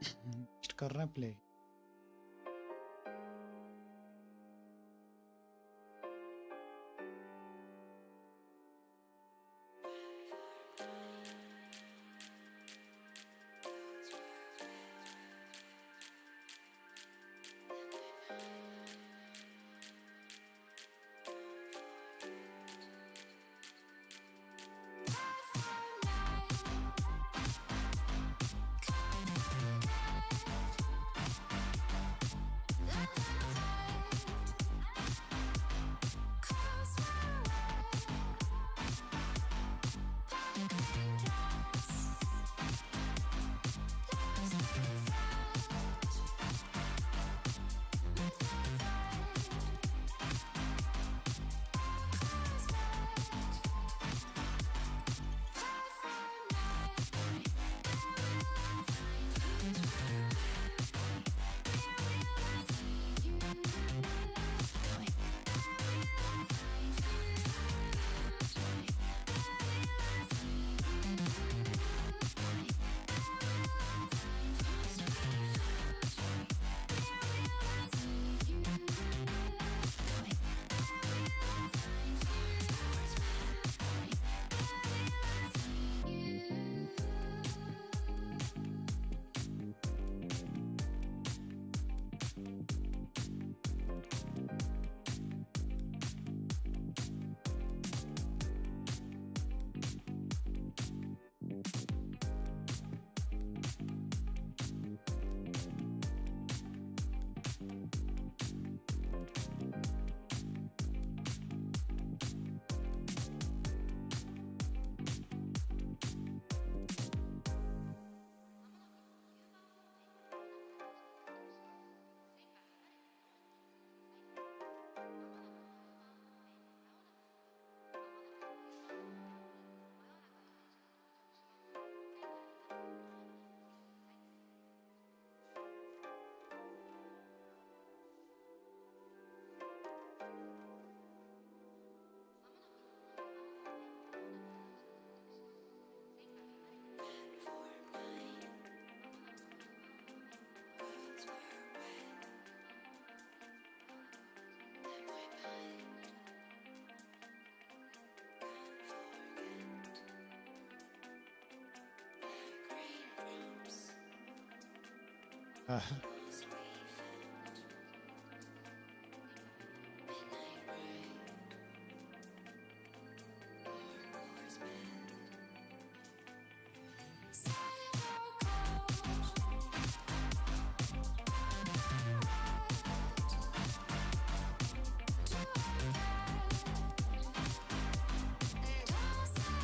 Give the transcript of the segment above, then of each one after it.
कर रहे हैं प्ले।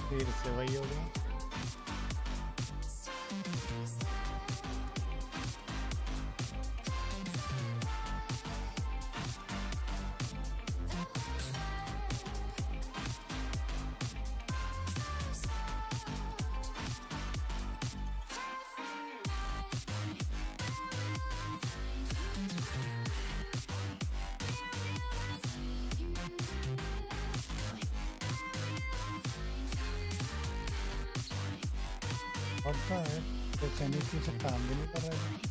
फिर से वही हो गया। पड़ता है तो सैनिक से काम भी नहीं कर रहा है।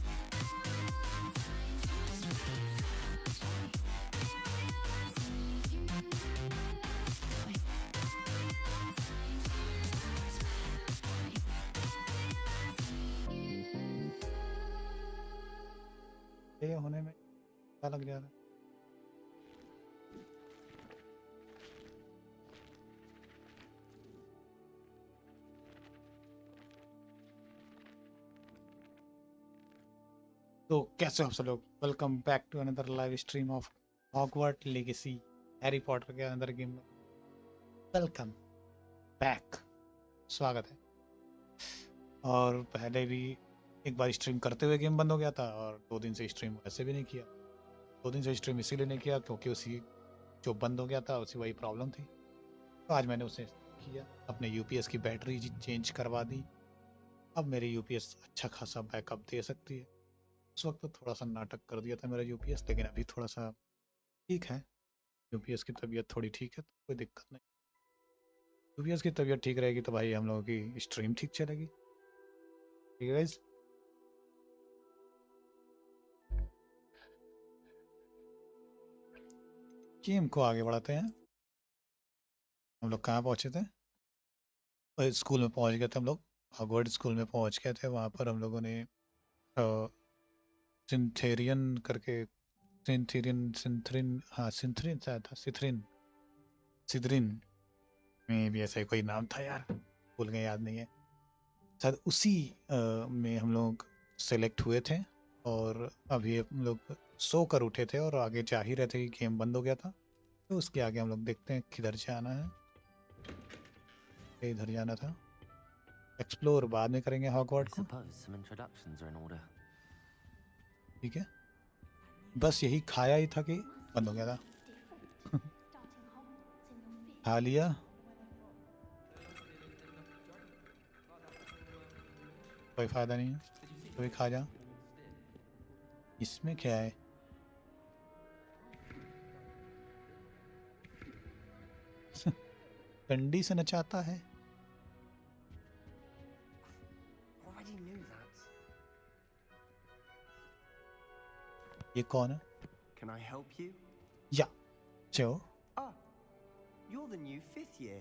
ये होने में क्या लग जा रहा है। तो कैसे हो आप सब लोग, welcome back to another live stream of Hogwart legacy Harry Potter के अंदर गेम में। वेलकम बैक, स्वागत है। और पहले भी एक बार स्ट्रीम करते हुए गेम बंद हो गया था और 2 दिन से स्ट्रीम वैसे भी नहीं किया। 2 दिन से स्ट्रीम इसीलिए नहीं किया क्योंकि उसी जो बंद हो गया था उसी वही प्रॉब्लम थी। तो आज मैंने उसे किया, अपने यूपीएस की बैटरी चेंज करवा दी। अब मेरी यूपीएस अच्छा खासा बैकअप दे सकती है। उस वक्त तो थोड़ा सा नाटक कर दिया था मेरा यूपीएस, लेकिन अभी थोड़ा सा ठीक है। यूपीएस की तबीयत थोड़ी ठीक है तो कोई दिक्कत नहीं। यूपीएस की तबीयत ठीक रहेगी तो भाई हम लोगों की स्ट्रीम ठीक चलेगी। ठीक है गाइस। गेम को आगे बढ़ाते हैं। हम लोग कहाँ पहुँचे थे? स्कूल में पहुँच गए थे हम लोग। हॉगवर्ट्स स्कूल में पहुँच गए थे। वहाँ पर हम लोगों ने सिंथेरियन करके, सिंथरिन, हाँ सिंथरिन शायद था, सिथरिन में भी ऐसा ही कोई नाम था यार, भूल गए, याद नहीं है। शायद उसी में हम लोग सेलेक्ट हुए थे और अभी हम लोग सो कर उठे थे और आगे जा ही रहे थे कि गेम बंद हो गया था। तो उसके आगे हम लोग देखते हैं किधर जाना है। इधर जाना था। एक्सप्लोर बाद में करेंगे हॉगवर्ट को, ठीक है। बस यही खाया ही था कि बंद हो गया था। खा लिया, कोई फायदा नहीं है, तो भी खा जा। इसमें क्या है? डंडी से नचाता है। ये कौन है? Can I help you? या चो। Ah, you're the new 5th year.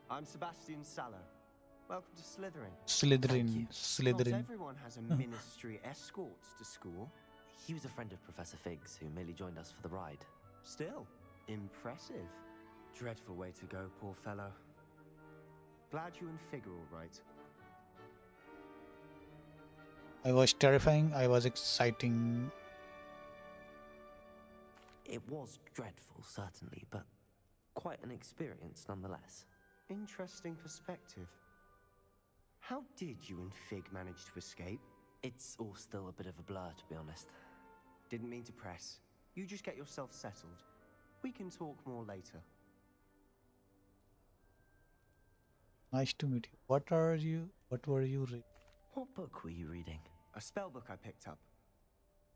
I'm Sebastian Sallow. Welcome to Slytherin. Slytherin, Not Slytherin. everyone has a ministry escort to school. He was a friend of Professor Figgs, who merely joined us for the ride. Still, impressive. Dreadful way to go, poor fellow. Glad you and Fig are all right. I was terrifying, I was exciting. It was dreadful, certainly, but quite an experience nonetheless. Interesting perspective. How did you and Fig manage to escape? It's all still a bit of a blur, to be honest. Didn't mean to press. You just get yourself settled. We can talk more later. Nice to meet you. What were you reading? What book were you reading? A spell book I picked up.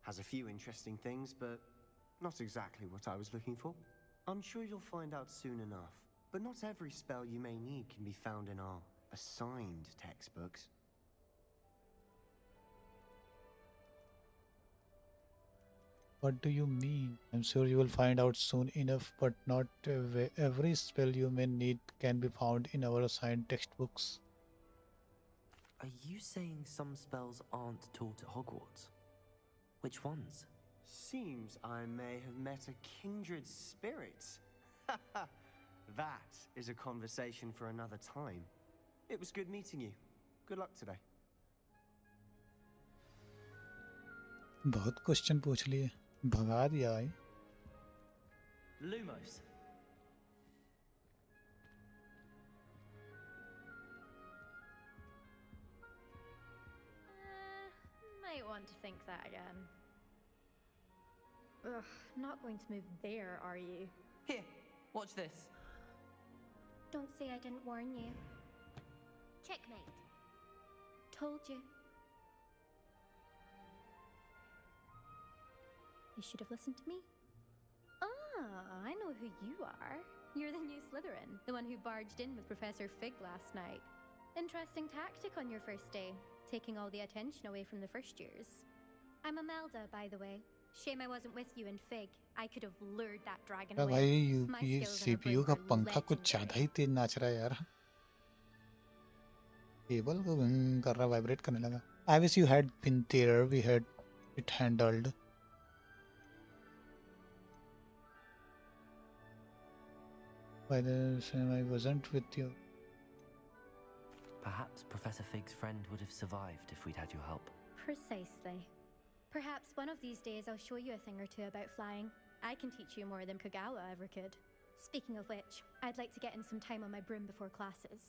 Has a few interesting things, but not exactly what I was looking for. I'm sure you'll find out soon enough. But not every spell you may need can be found in our assigned textbooks. What do you mean? I'm sure you will find out soon enough, but not every spell you may need can be found in our assigned textbooks. Are you saying some spells aren't taught at Hogwarts? Which ones? Seems I may have met a kindred spirit. That is a conversation for another time. It was good meeting you. Good luck today. बहुत question पूछ लिए, भगा दिया भाई। Lumos. Might want to think that again. Ugh, not going to move there, are you? Here, watch this. Don't say I didn't warn you. Checkmate. Told you. You should have listened to me. Ah, I know who you are. You're the new Slytherin, the one who barged in with Professor Fig last night. Interesting tactic on your first day, taking all the attention away from the first years. I'm Imelda, by the way. Shame I wasn't with you and Fig. I could have lured that dragon away. भाई My ये skills in a CPU broom का are पंखा कुछ ज्यादा ही तेज नाच रहा है यार। टेबल को कर रहा, वाइब्रेट करने लगा। I wish you had been there. We had it handled. By the time I wasn't with you. Perhaps Professor Fig's friend would have survived if we'd had your help. Precisely. Perhaps one of these days I'll show you a thing or two about flying. I can teach you more than Kagawa ever could. Speaking of which, I'd like to get in some time on my broom before classes.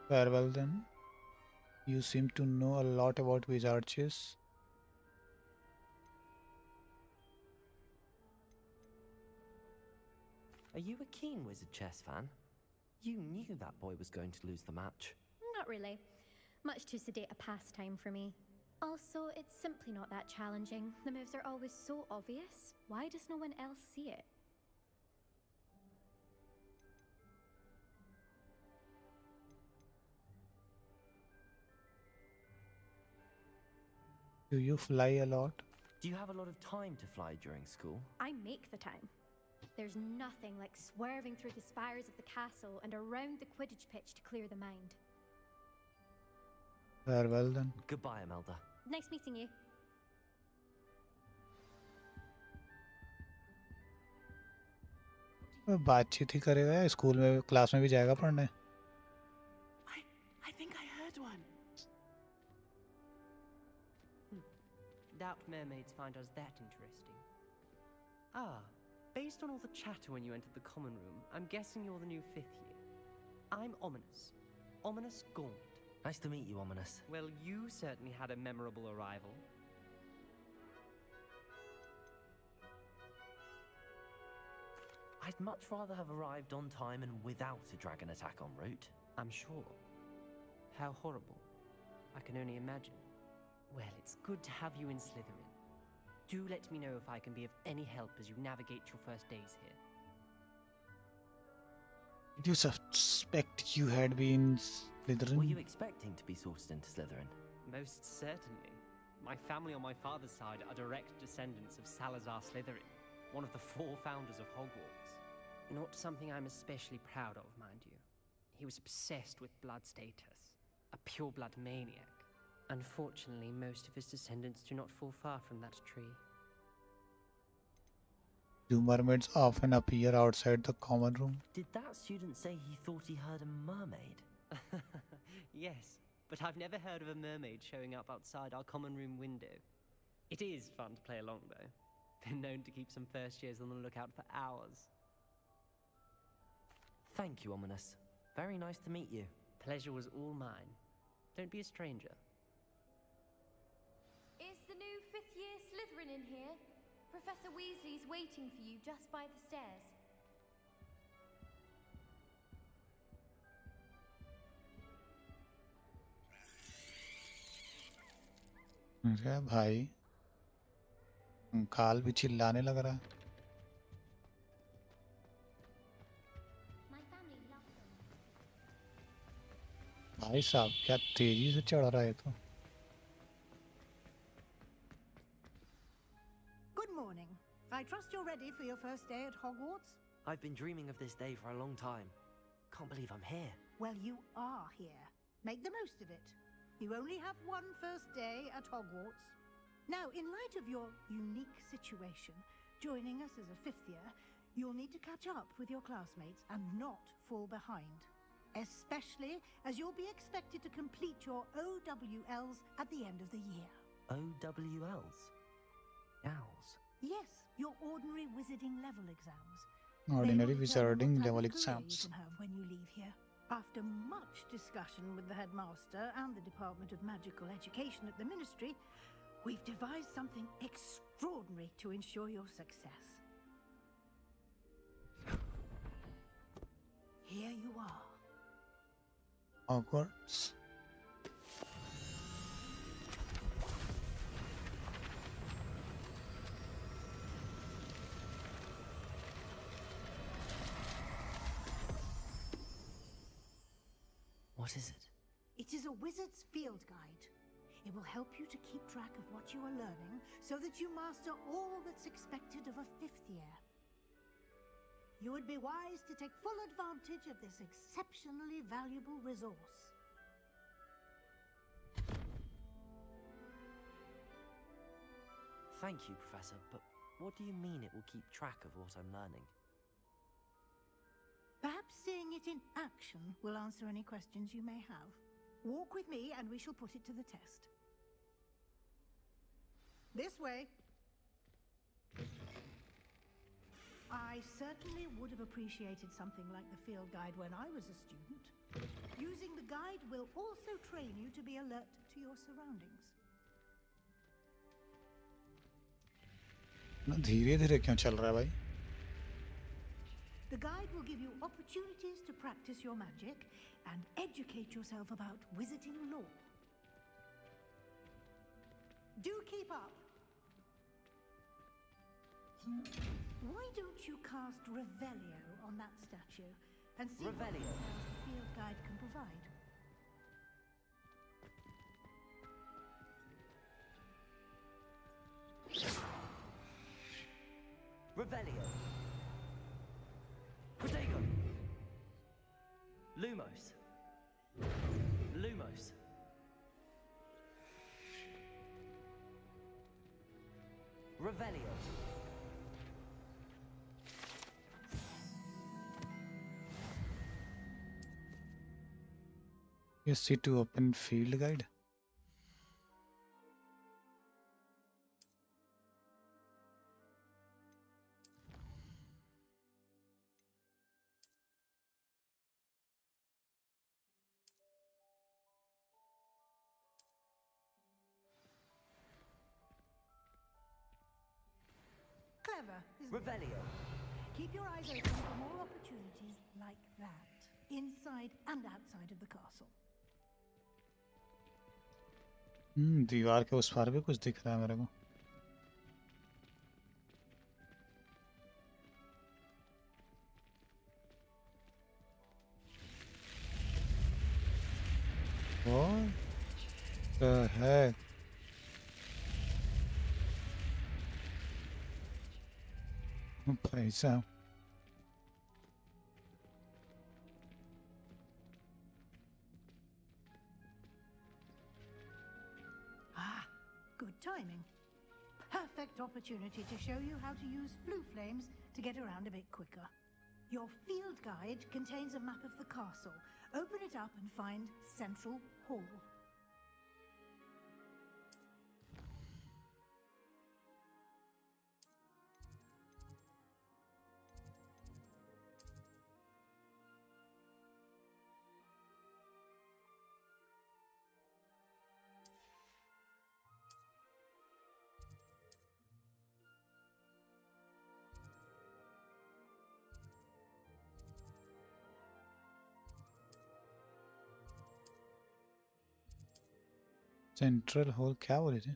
Farewell then. You seem to know a lot about wizard chess. Are you a keen wizard chess fan? You knew that boy was going to lose the match. Not really. Much too sedate a pastime for me. Also, it's simply not that challenging. The moves are always so obvious. Why does no one else see it? Do you fly a lot? Do you have a lot of time to fly during school? I make the time. There's nothing like swerving through the spires of the castle and around the Quidditch pitch to clear the mind. Farewell then. Goodbye, Imelda. Nice meeting you. बातचीत ही करेगा या school में class में भी जाएगा पढ़ने? I think I heard one. Doubt mermaids find us that interesting. Ah, based on all the chatter when you entered the common room, I'm guessing you're the new 5th year. I'm Ominous. Ominous Gaunt. Nice to meet you, Ominous. Well, you certainly had a memorable arrival. I'd much rather have arrived on time and without a dragon attack en route. I'm sure. How horrible. I can only imagine. Well, it's good to have you in Slytherin. Do let me know if I can be of any help as you navigate your first days here. Did you suspect you had been Slytherin? Were you expecting to be sorted into Slytherin? Most certainly. My family on my father's side are direct descendants of Salazar Slytherin, one of the 4 founders of Hogwarts. Not something I'm especially proud of, mind you. He was obsessed with blood status, a pure-blood maniac. Unfortunately, most of his descendants do not fall far from that tree. Do mermaids often appear outside the common room? Did that student say he thought he heard a mermaid? Yes, but I've never heard of a mermaid showing up outside our common room window. It is fun to play along, though. Been known to keep some first years on the lookout for hours. Thank you, Ominous. Very nice to meet you. Pleasure was all mine. Don't be a stranger. Is the new 5th year Slytherin in here? Professor Weasley's waiting for you just by the stairs. अरे भाई काल भी चिल्लाने लग रहा है. My family love them. भाई साहब क्या तेजी से चढ़ रहा है तो. Good morning. I trust you're ready for your first day at Hogwarts? I've been dreaming of this day for a long time. Can't believe I'm here. Well, you are here. Make the most of it. You only have one first day at Hogwarts. Now, in light of your unique situation, joining us as a 5th year, you'll need to catch up with your classmates and not fall behind. Especially as you'll be expected to complete your OWLs at the end of the year. OWLs? Owls? Yes, your ordinary wizarding level exams. Ordinary They will determine wizarding what type level of career exams. you can have when you leave here. After much discussion with the headmaster and the Department of Magical Education at the Ministry, we've devised something extraordinary to ensure your success. Here you are. Hogwarts. What is it? It is a wizard's field guide. It will help you to keep track of what you are learning so that you master all that's expected of a 5th year. You would be wise to take full advantage of this exceptionally valuable resource. Thank you, Professor, but what do you mean it will keep track of what I'm learning? Perhaps seeing it in action will answer any questions you may have. Walk with me and we shall put it to the test. This way. I certainly would have appreciated something like the field guide when I was a student. Using the guide will also train you to be alert to your surroundings. धीरे धीरे क्यों चल रहा है भाई? The guide will give you opportunities to practice your magic and educate yourself about wizarding lore. Do keep up. Why don't you cast Revelio on that statue and see what Revelio? details the field guide can provide? Revelio. Protego. Lumos. Lumos. Revelio. You see to open field guide. Clever, isn't it? Revelio. Keep your eyes open for more opportunities like that, inside and outside of the castle. दीवार के उस पार भी कुछ दिख रहा है मेरे को. What the heck? भाई साहब. Good timing. Perfect opportunity to show you how to use flue flames to get around a bit quicker. Your field guide contains a map of the castle. Open it up and find Central Hall. Central hall क्या बोले थे?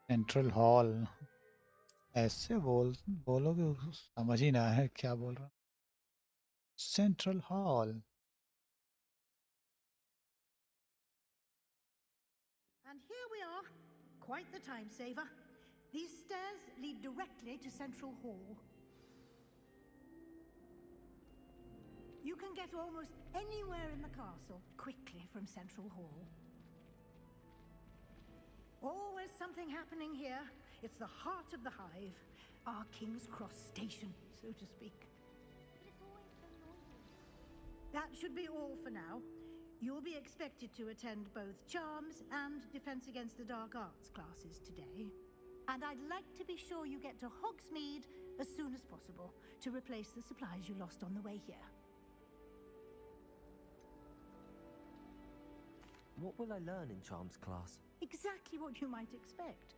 Central hall ऐसे बोलोगे समझ ही ना है क्या बोल रहा. Central hall. And here we are. Quite the time saver. These stairs lead directly to Central Hall. You can get almost anywhere in the castle quickly from Central Hall. Always something happening here. It's the heart of the hive. Our King's Cross station, so to speak. That should be all for now. You'll be expected to attend both Charms and Defense Against the Dark Arts classes today. And I'd like to be sure you get to Hogsmeade as soon as possible to replace the supplies you lost on the way here. What will I learn in Charms class? Exactly what you might expect.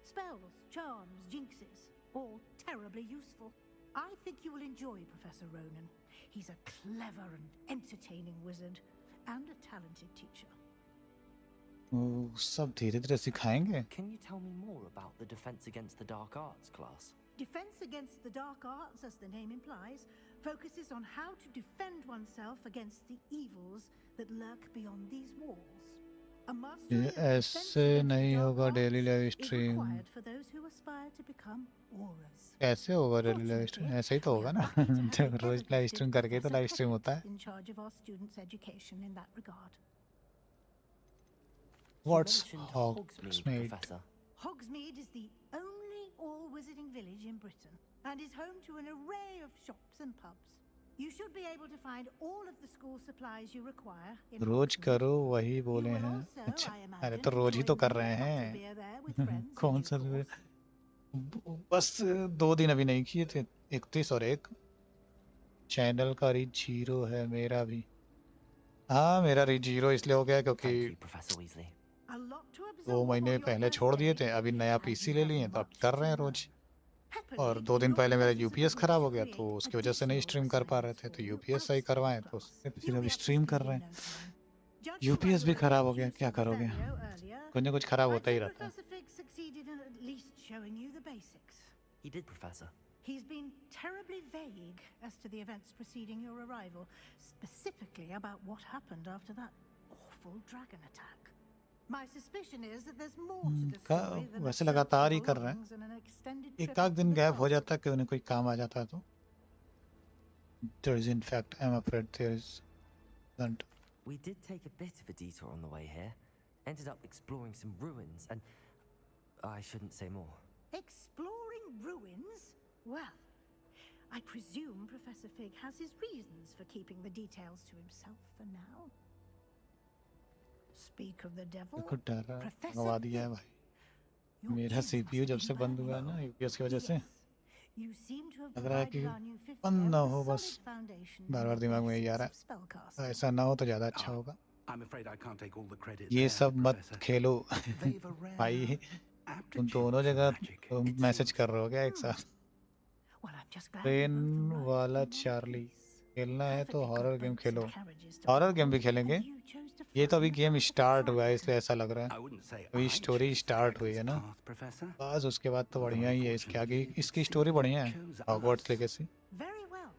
Spells, charms, jinxes, all terribly useful. I think you will enjoy Professor Ronan. He's a clever and entertaining wizard and a talented teacher. वो सब धीरे धीरे सिखाएंगे. Can you tell me more about the Defense Against the Dark Arts class? Defense Against the Dark Arts, as the name implies, focuses on how to defend oneself against the evils that lurk beyond these walls. A mastery ये of defense ऐसे against the नहीं dark होगा arts daily live is stream. required for those who aspire to become auras. कैसे होगा daily live stream? Fortunately, ऐसे ही तो we होगा are ना. lucky to have जब the रोज लाइव ever-gifted स्ट्रीम करके तो Professor लाइव स्ट्रीम होता है. Peckett in charge of our students' education in that regard. What's You mentioned Hogsmeade? Hogsmeade, Professor. Hogsmeade is the only all-wizarding village in Britain and is home to an array of shops and pubs. You should be able to find all of the school supplies you require in rose Hogsmeade. करो वही You बोले will हैं. also, अच्छा, I अरे imagine, तो रोज ही enjoy तो कर more रहे हैं. butterbeer there with friends in कौन due सा course. बस 2 दिन अभी नहीं किए थे. 31 और 1 चैनल का रीच 0 है, मेरा भी। हाँ मेरा रीच 0 इसलिए हो गया क्योंकि Thank you, Professor Weasley. 2 महीने पहले छोड़ दिए थे, अभी नया पीसी ले लिए तो अब कर रहे हैं रोज। और 2 दिन पहले मेरा यूपीएस खराब हो गया तो उसकी वजह से नहीं स्ट्रीम कर पा रहे थे, तो यूपीएस सही करवाएं तो उससे फिर अभी स्ट्रीम कर रहे हैं। यूपीएस भी खराब हो गया, क्या करोगे, कुछ ना कुछ खराब होता ही रहता है। He did, Professor. He's been terribly vague as to the events preceding your arrival, specifically about what happened after that awful dragon attack. My suspicion is that there's more to the story than वैसे लगातार ही कर रहे हैं, and an extended trip एक आध up दिन to the gap हो castle. जाता है कि उन्हें कोई काम आ जाता है तो। There is in fact, I'm afraid there isn't. We did take a bit of a detour on the way here. Ended up exploring some ruins and... I shouldn't say more. Exploring ruins? Well, I presume Professor Fig has his reasons for keeping the details to himself for now. Speak of the devil, कुछ डर रहा है, Professor मंगवा दिया है Fig. भाई। Your मेरा kids CPU must जब have से been बंद हुआ है ना burning यूपीएस की वजह से, well. Yes, you seem to have लग रहा है कि provided our new fifth बंद year ना with हो, a बस solid foundation bar in bar the दिमाग में यही आ basics रहा of spellcasting. है। ऐसा ना हो तो ज़्यादा अच्छा होगा। I'm afraid I can't take all the credit ये there, सब मत Professor. Khelo They've a rare भाई, तुम aptitude दोनों for जगह magic, तुम it मैसेज seems. कर रहे हो क्या एक साथ? Well, I'm just glad we train both arrived वाला in one चार्ली piece. खेलना है तो Perfectly horror good game boats Khelo. and carriages to horror game भी Hogwarts, खेलेंगे। and you chose to ये तो fly अभी in the game path of start हुआ है dragon. इसलिए ऐसा लग रहा है। I wouldn't say अभी I स्टोरी chose स्टार्ट हुई है Dragon's ना, path, Professor. बस उसके बाद तो Although बढ़िया ही है। इसके आगे unfortunately, इसकी it स्टोरी seems बढ़िया it है, chose Hogwarts us. Legacy. Very well.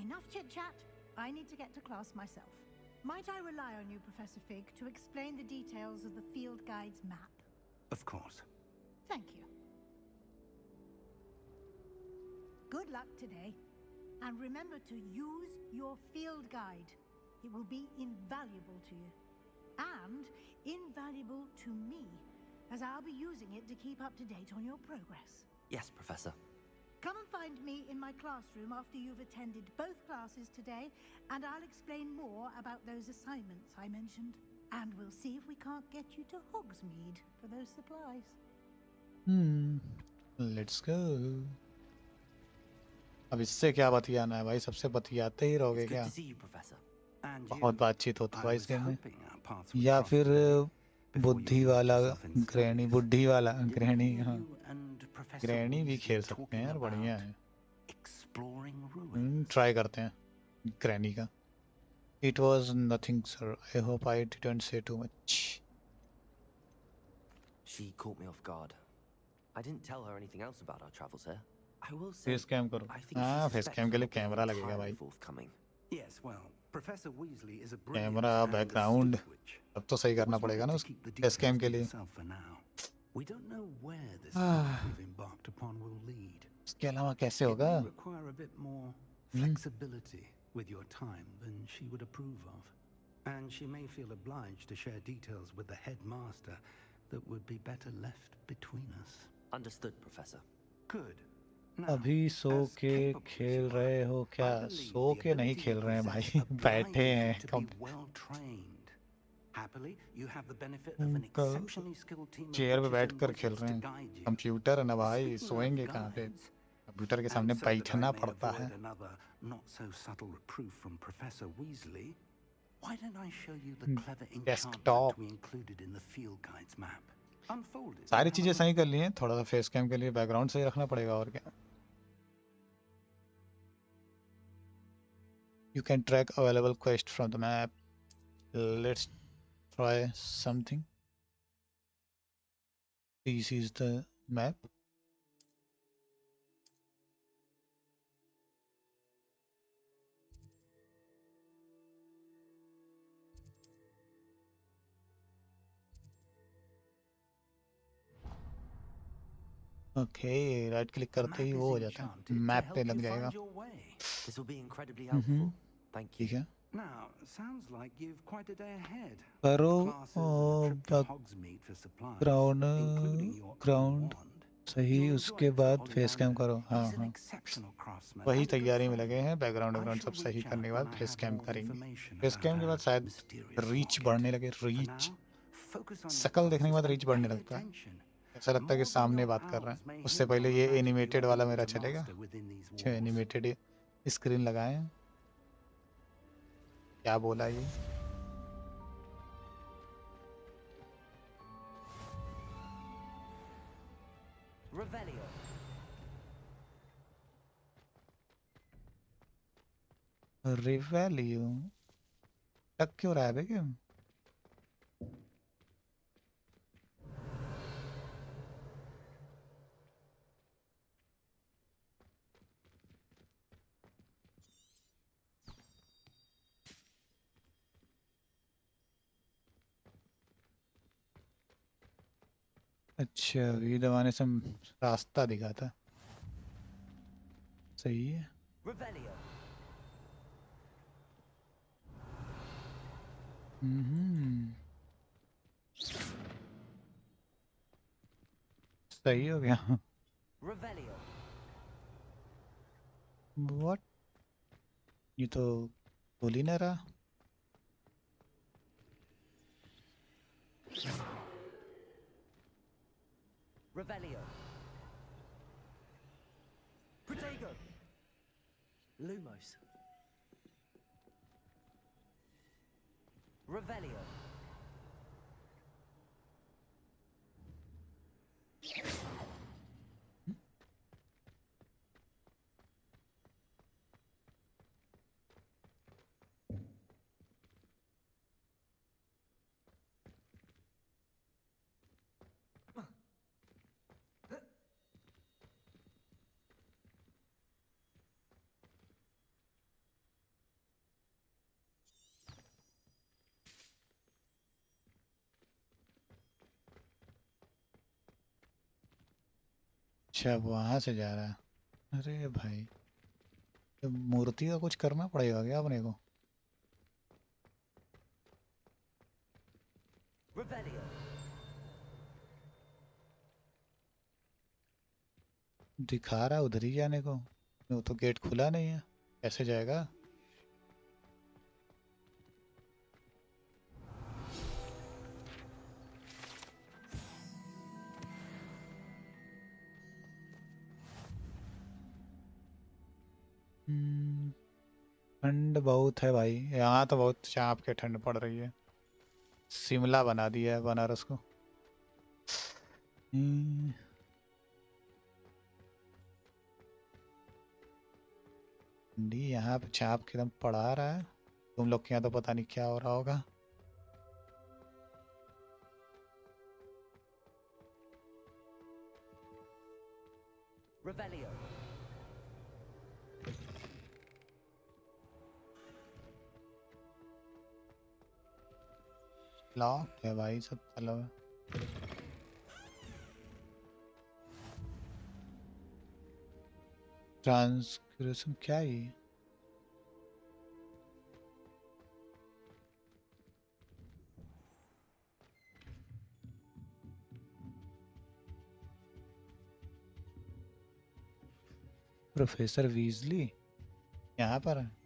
Enough chit-chat. I need to get to class myself. Might I rely on you, Professor Fig, to explain the details of the field guide's map? Of course. Thank you. Good luck today. And remember to use your field guide. It will be invaluable to you. And invaluable to me, as I'll be using it to keep up to date on your progress. Yes, Professor. Come and find me in my classroom after you've attended both classes today, and I'll explain more about those assignments I mentioned. And we'll see if we can't get you to Hogsmeade for those supplies. Let's go. अब इससे क्या बतियाना है भाई, सबसे बतियाते ही रहोगे It's good क्या? to see you, Professor. And बहुत you. बातचीत होती है I भाई was इस गेम में। hoping our paths would या cross फिर today before बुद्धि you lost वाला yourself in ग्रैनी, studies. बुद्धि वाला Didn't ग्रैनी, hear हाँ you and Professor ग्रैनी भी Weasley खेल सकते talking हैं यार, बढ़िया about है। exploring ruins. ट्राई करते हैं ग्रैनी का। It was nothing sir, I hope I didn't say too much. She caught me off guard. I didn't tell her anything else about our travels here. I will say, face cam करो। I think हाँ she face suspects cam के we're लिए not being camera लगेगा entirely भाई। forthcoming. Yes, well, Professor Weasley is a brilliant camera, and background astute witch. अब तो सही करना Always पड़ेगा ना wanted उस to keep the face cam details के to लिए। yourself for now. We don't know where this path we've embarked upon will lead. उसके अलावा कैसे It होगा? may require a bit more flexibility with your time than she would approve of. And she may feel obliged to share details with the headmaster that would be better left between us. Understood, Professor. Good. Now, अभी सो as के capable as खेल you are, रहे हो क्या? I believe so the के नहीं ability खेल you रहे हैं possess भाई, बैठे obliges हैं you to come. be well trained. Happily, you have the benefit of an तो exceptionally skilled team of chair पे witches बैठ and कर खेल wizards रहे to हैं। guide you. कंप्यूटर है ना भाई, Speaking of सोएंगे कहाँ पे? guides, कंप्यूटर के and सामने so that I बैठना may पड़ता है। avoid another not so subtle reproof from Professor Weasley, why don't I show you the clever enchantment desktop। we included in the field guide's map? Unfold it. सारी and चीजें have a सही कर ली हैं, थोड़ा सा face cam के लिए background सही रखना पड़ेगा और क्या। You can track available quest from the map. Let's try something. This is the map. Okay, right click The करते ही map वो is हो जाता है, enchanted to मैप help पे लग you जाएगा। find your way. This will be incredibly helpful. Thank you. ठीक है, Now, sounds like you've quite a day ahead. करो Classes and a trip to Hogsmeade for supplies, ground including your own ground wand. सही, You'll उसके enjoy it, बाद Sir face cam Ollivander. करो। हाँ He's an हाँ, exceptional craftsman वही and a good तैयारी में friend. लगे हैं। बैकग्राउंड I बैकग्राउंड सब shall सही reach करने के out बाद when I face have cam more करेंगे। information फेस about कैम के बाद our शायद mysterious रीच locket. बढ़ने लगे, For reach. now, focus on your शकल देखने के classes बाद and रीच बढ़ने pay लगता है, attention. ऐसा लगता है कि More than सामने your बात कर रहे owls may हैं। उससे hint पहले on the ये magic you एनिमेटेड are वाला able मेरा to चलेगा। master within these अच्छा, walls. एनिमेटेड स्क्रीन लगाएं। क्या बोला ये? Revelio. रिवैल्यू टक क्यों रहा है बे गेम? अच्छा ये दबाने से रास्ता दिखाता। सही है। Revelio. सही हो गया। Revelio. व्हाट? ये तो बोल ही ना रहा। Revelio. Protego. Lumos. Revelio. अच्छा वहां से जा रहा है। अरे भाई तो मूर्ति का कुछ करना पड़ेगा क्या अपने को? Revelio. दिखा रहा है उधर ही जाने को। वो तो गेट खुला नहीं है, कैसे जाएगा? ठंड बहुत है भाई, यहाँ तो बहुत चाप के ठंड पड़ रही है। शिमला बना दिया है बनारस को। ठंडी यहाँ पे चाप के एकदम पड़ा रहा है। तुम लोग के यहाँ तो पता नहीं क्या हो रहा होगा। Revelio. लॉक है भाई सब चलो। ट्रांसक्रिप्शन क्या है ये? प्रोफेसर वीजली यहाँ पर है।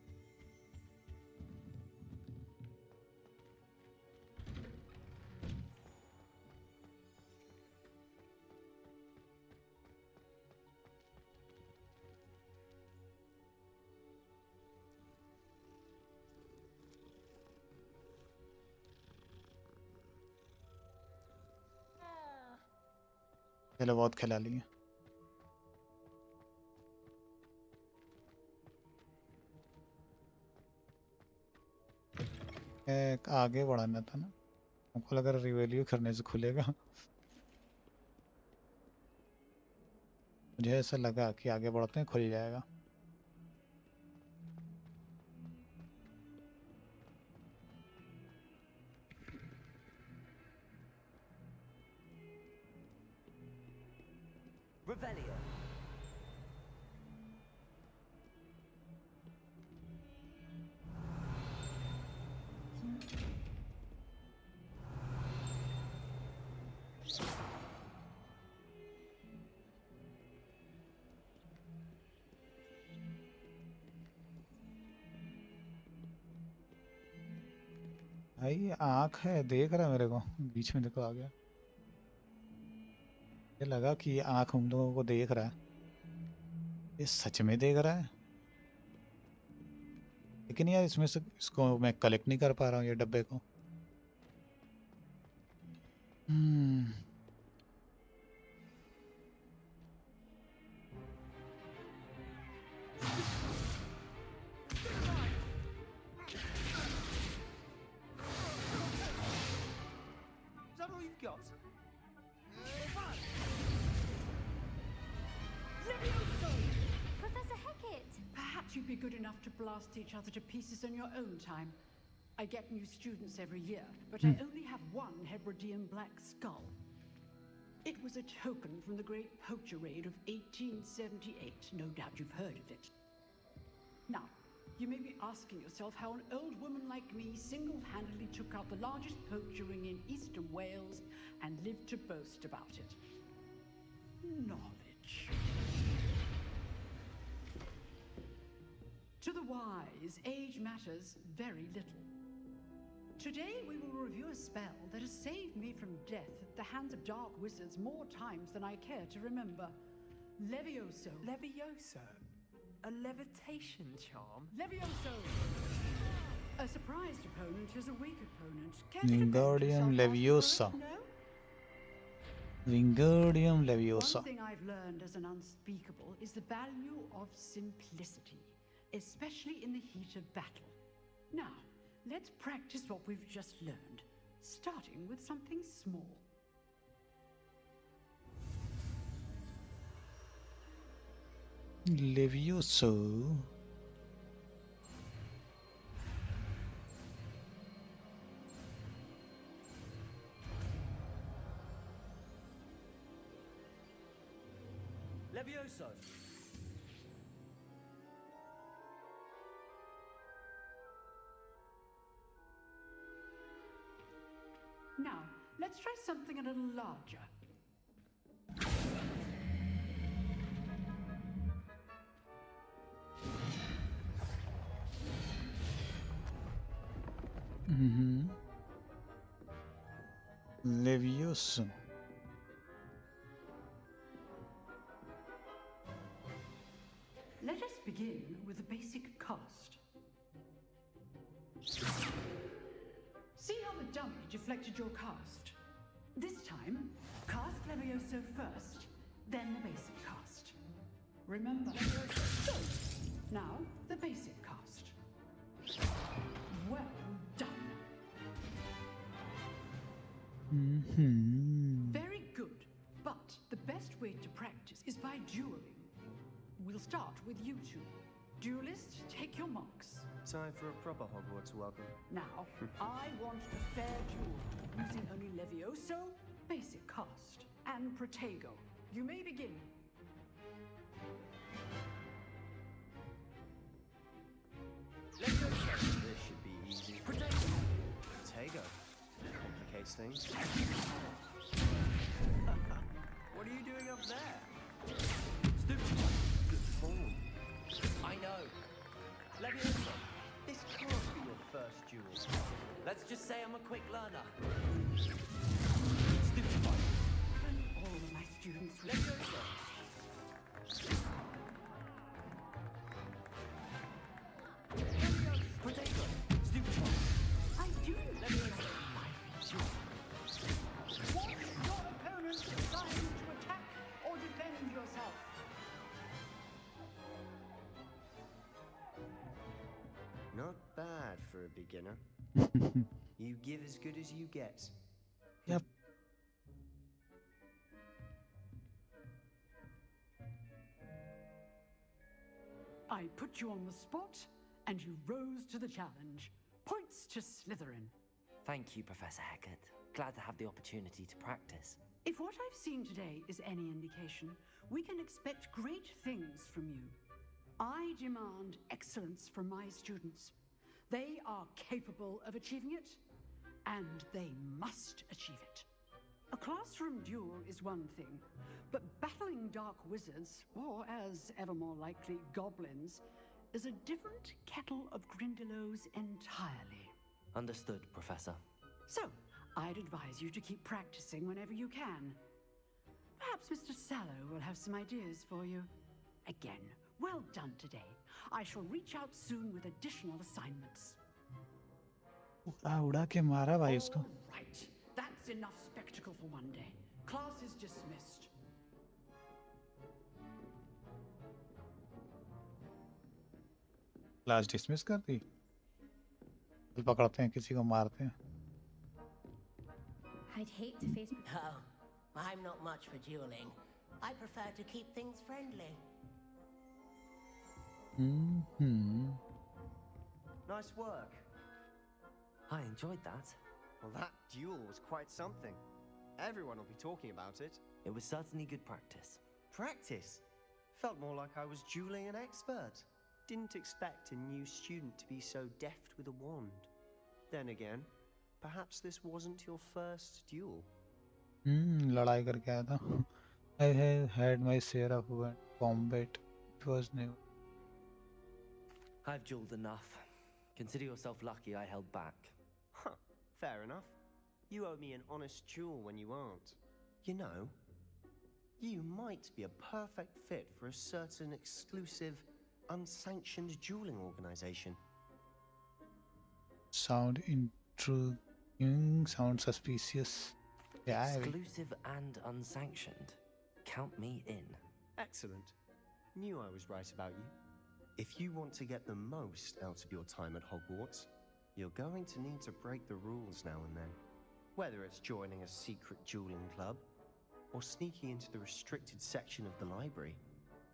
चलो बहुत खिला लिए। एक आगे बढ़ाना था ना, हमको लगा रिवेल्यू करने से खुलेगा। मुझे ऐसा लगा कि आगे बढ़ते हैं खुल जाएगा। Revelio. भाई आँख है, देख रहा है मेरे को, बीच में देखो आ गया। ये लगा कि ये आँख हम लोगों को देख रहा है। ये सच में देख रहा है। लेकिन यार इसमें से इसको मैं कलेक्ट नहीं कर पा रहा हूँ ये डब्बे को. Is that all you've got? Professor Hecat! Perhaps you'd be good enough to blast each other to pieces on your own time. I get new students every year, but I only have one Hebridean black skull. It was a token from the Great Poacher Raid of 1878. No doubt you've heard of it. Now, you may be asking yourself how an old woman like me single-handedly took out the largest poacher ring in eastern Wales and lived to boast about it. Knowledge. To the wise, age matters very little. Today we will review a spell that has saved me from death at the hands of dark wizards more times than I care to remember. Levioso. Levioso? A levitation charm? Levioso! A surprised opponent is a weak opponent. Care to defend Wingardium yourself Leviosa. afterwards? No? Wingardium Leviosa. One thing I've learned as an unspeakable is the value of simplicity, especially in the heat of battle. Now, let's practice what we've just learned, starting with something small. Levioso. Levioso! Now, let's try something a little larger. Levioso. Let us begin with a basic cast. See how the dummy deflected your cast? This time, cast Levioso first, then the basic cast. Remember, now the basic cast. Well done. Very good, but the best way to practice is by dueling. We'll start with you two. Duelists, take your marks. Time for a proper Hogwarts welcome. Now, I want a fair duel, using only Levioso, basic cast, and Protego. You may begin. Levioso. This should be easy. Protego. Complicates things. What are you doing up there? Stupid. Good form. I know. Levioso. This can't be your first duel. Let's just say I'm a quick learner. Stupid. All of my students will... Levioso. Protego! Stupid! I do Levioso. Want your opponent designed to attack or defend yourself? Not bad for a beginner. You give as good as you get. Yep. I put you on the spot, and you rose to the challenge. Points to Slytherin. Thank you, Professor Hecat. Glad to have the opportunity to practice. If what I've seen today is any indication, we can expect great things from you. I demand excellence from my students. They are capable of achieving it, and they must achieve it. A classroom duel is one thing, but battling dark wizards, or as ever more likely, goblins, is a different kettle of Grindylows entirely. Understood, Professor. So, I'd advise you to keep practicing whenever you can. Perhaps Mr. Sallow will have some ideas for you. Again, well done today. I shall reach out soon with additional assignments. उड़ा के मारा भाई उसको. All right, that's enough spectacle for one day. Class is dismissed. Class dismiss कर दी. कल पकड़ते हैं किसी को मारते हैं. I'd hate to face. Oh, I'm not much for dueling. I prefer to keep things friendly. Nice work. I enjoyed that. Well, that duel was quite something. Everyone will be talking about it. It was certainly good practice. Practice? Felt more like I was dueling an expert. Didn't expect a new student to be so deft with a wand. Then again, perhaps this wasn't your first duel. लड़ाई करके आया था. I have had my share of combat. It was new. I've dueled enough. Consider yourself lucky I held back. Huh, fair enough. You owe me an honest duel when you aren't. You know, you might be a perfect fit for a certain exclusive, unsanctioned dueling organization. Sound intriguing, sound suspicious. Yeah. Exclusive and unsanctioned. Count me in. Excellent. Knew I was right about you. If you want to get the most out of your time at Hogwarts, you're going to need to break the rules now and then. Whether it's joining a secret dueling club, or sneaking into the restricted section of the library,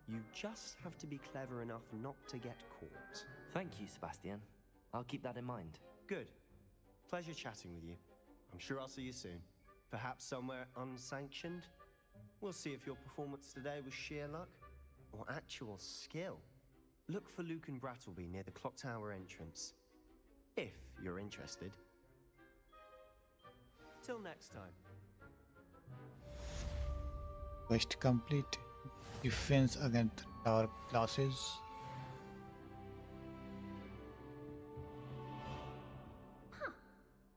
you just have to be clever enough not to get caught. Thank you, Sebastian. I'll keep that in mind. Good. Pleasure chatting with you. I'm sure I'll see you soon. Perhaps somewhere unsanctioned? We'll see if your performance today was sheer luck or actual skill. Look for Luke and Brattleby near the clock tower entrance, if you're interested. Till next time. Quest complete. Defense against tower classes. Huh.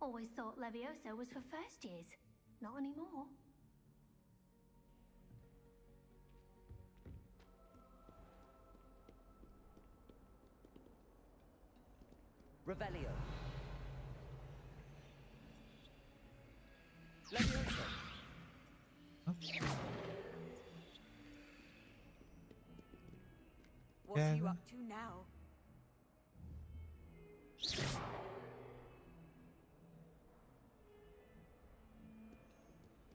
Always thought Levioso was for first years. Not anymore. Revelio. Levioso. What are you up to now?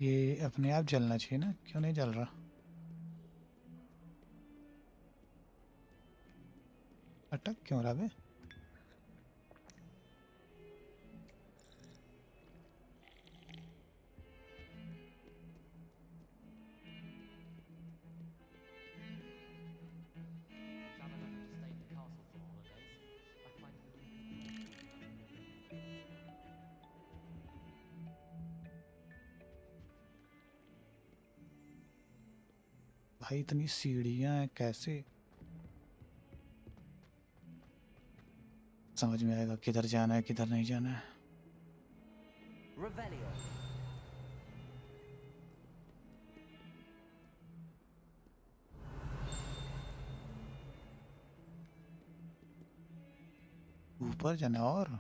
ये अपने आप जलना चाहिए ना, क्यों नहीं जल रहा? अटक क्यों रहा बे? भाई इतनी सीढ़ियां हैं, कैसे समझ में आएगा किधर जाना है किधर नहीं जाना है? Revelio. ऊपर जाना और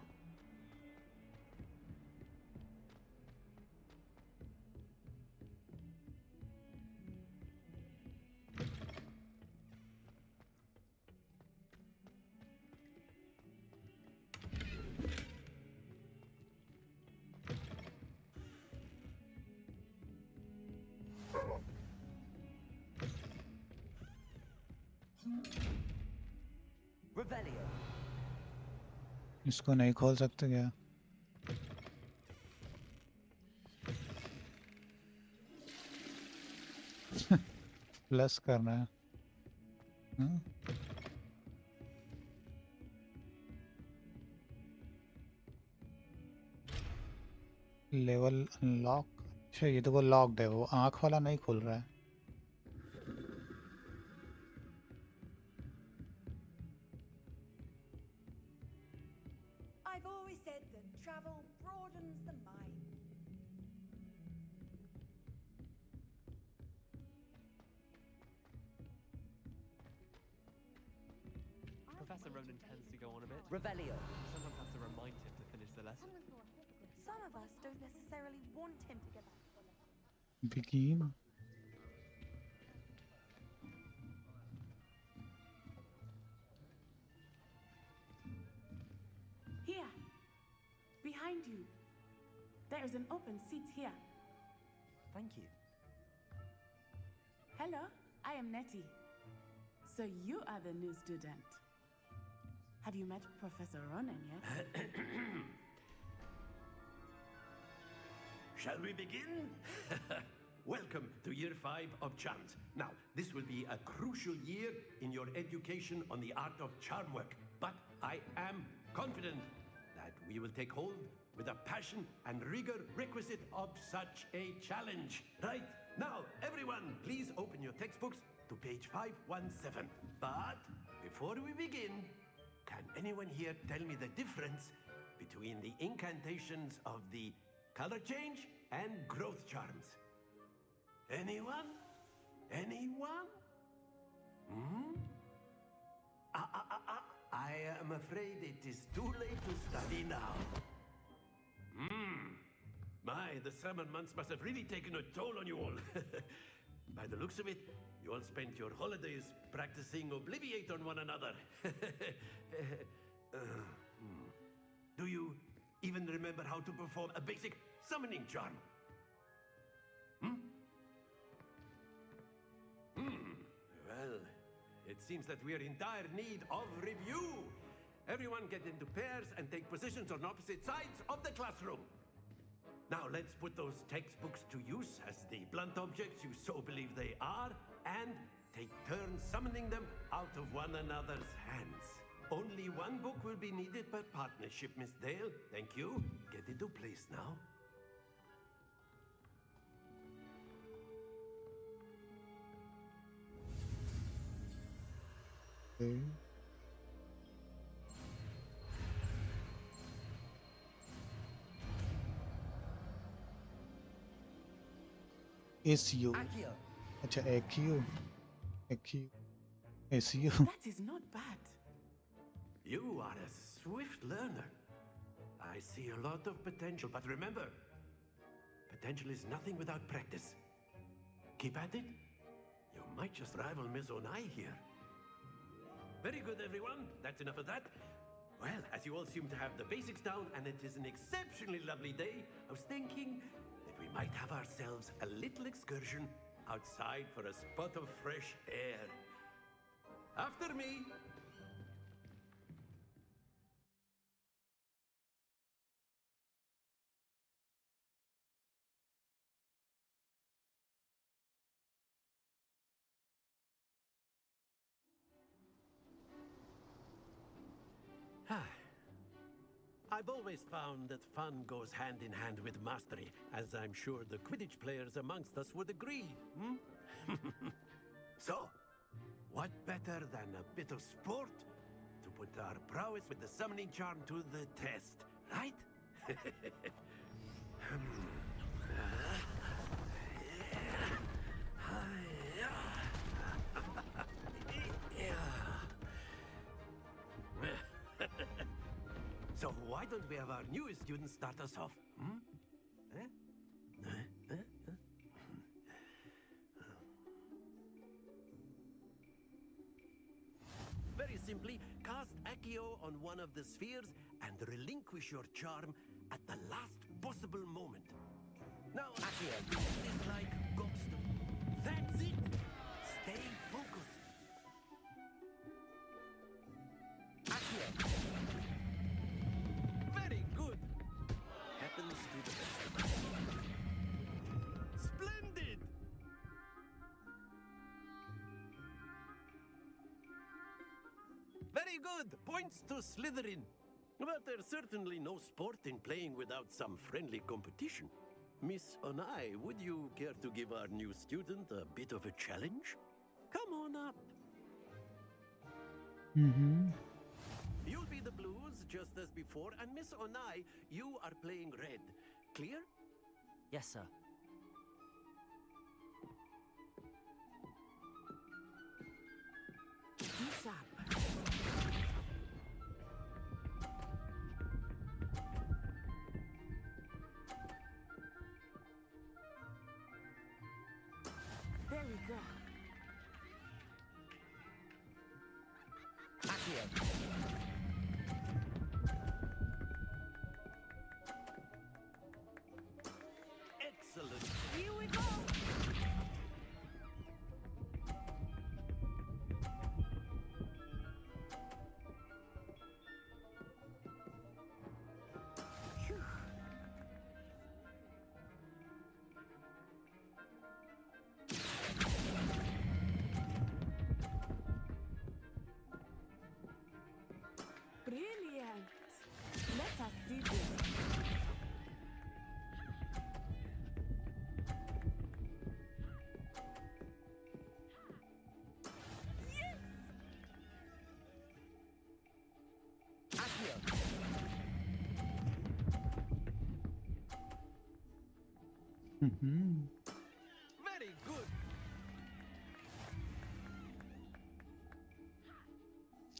Revelio. इसको नहीं खोल सकते क्या? प्लस करना है। Level unlock. अच्छा ये तो वो लॉक्ड है, वो आँख वाला नहीं खुल रहा है। I've always said that travel broadens the mind. go on a bit. Revelio. Sometimes have to remind him to finish the lesson. Some of us don't necessarily want him to get back to the lesson. Begin. Here, behind you. There is an open seat here. Thank you. Hello, I am Nettie. So you are the new student. Have you met Professor Ronan yet? Shall we begin? Welcome to Year 5 of Charms. Now, this will be a crucial year in your education on the art of charm work. But I am confident that we will take hold with the passion and rigor requisite of such a challenge. Right, now, everyone, please open your textbooks to page 517. But before we begin, can anyone here tell me the difference between the incantations of the color change and growth charms? Anyone? Anyone? Hmm? I am afraid it is too late to study now. The summer months must have really taken a toll on you all. By the looks of it, you all spent your holidays practicing Obliviate on one another. Do you even remember how to perform a basic summoning charm? Well, it seems that we are in dire need of review. Everyone get into pairs and take positions on opposite sides of the classroom. Now let's put those textbooks to use as the blunt objects you so believe they are, and take turns summoning them out of one another's hands. Only one book will be needed per partnership, Miss Dale. Thank you. Get into place now. Okay. ACU. अच्छा AQ. AQ. ACU. That is not bad. You are a swift learner. I see a lot of potential, but remember, potential is nothing without practice. Keep at it. You might just rival Miss Onai here. Very good, everyone. That's enough of that. Well, as you all seem to have the basics down, and it is an exceptionally lovely day, I was thinking that we might have ourselves a little excursion outside for a spot of fresh air. After me. I've always found that fun goes hand in hand with mastery, as I'm sure the Quidditch players amongst us would agree. So, what better than a bit of sport to put our prowess with the summoning charm to the test, right? So why don't we have our newest student start us off? Very simply, cast Accio on one of the spheres and relinquish your charm at the last possible moment. Now, Accio, is like Gobstone. That's it! Stay focused. Accio. Very good. Happens to the best of us. Splendid! Very good. Points to Slytherin. But there's certainly no sport in playing without some friendly competition. Miss Onai, would you care to give our new student a bit of a challenge? Come on up. You'll be the blues, just as before, and Miss Onai, you are playing red. Clear? Yes, sir. What's up? go. Excellent. Here we go. Phew. Brilliant. Let us see this. Very good.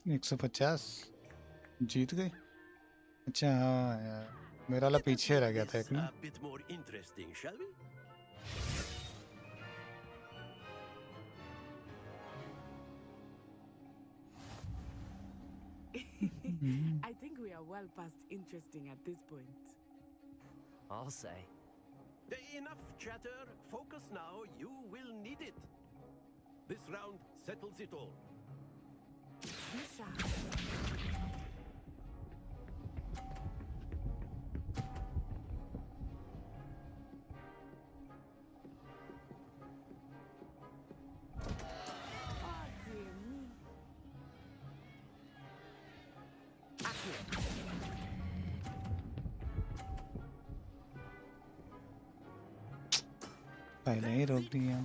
150 जीत गए। अच्छा हाँ यार, मेरा वाला पीछे रह गया था एक ना। A bit more interesting, shall we? I think we are well past interesting at this point. I'll say. Enough chatter. Focus now. You will need it. This round settles it all. Misha. Oh dear me. पहले ही रोक दिया।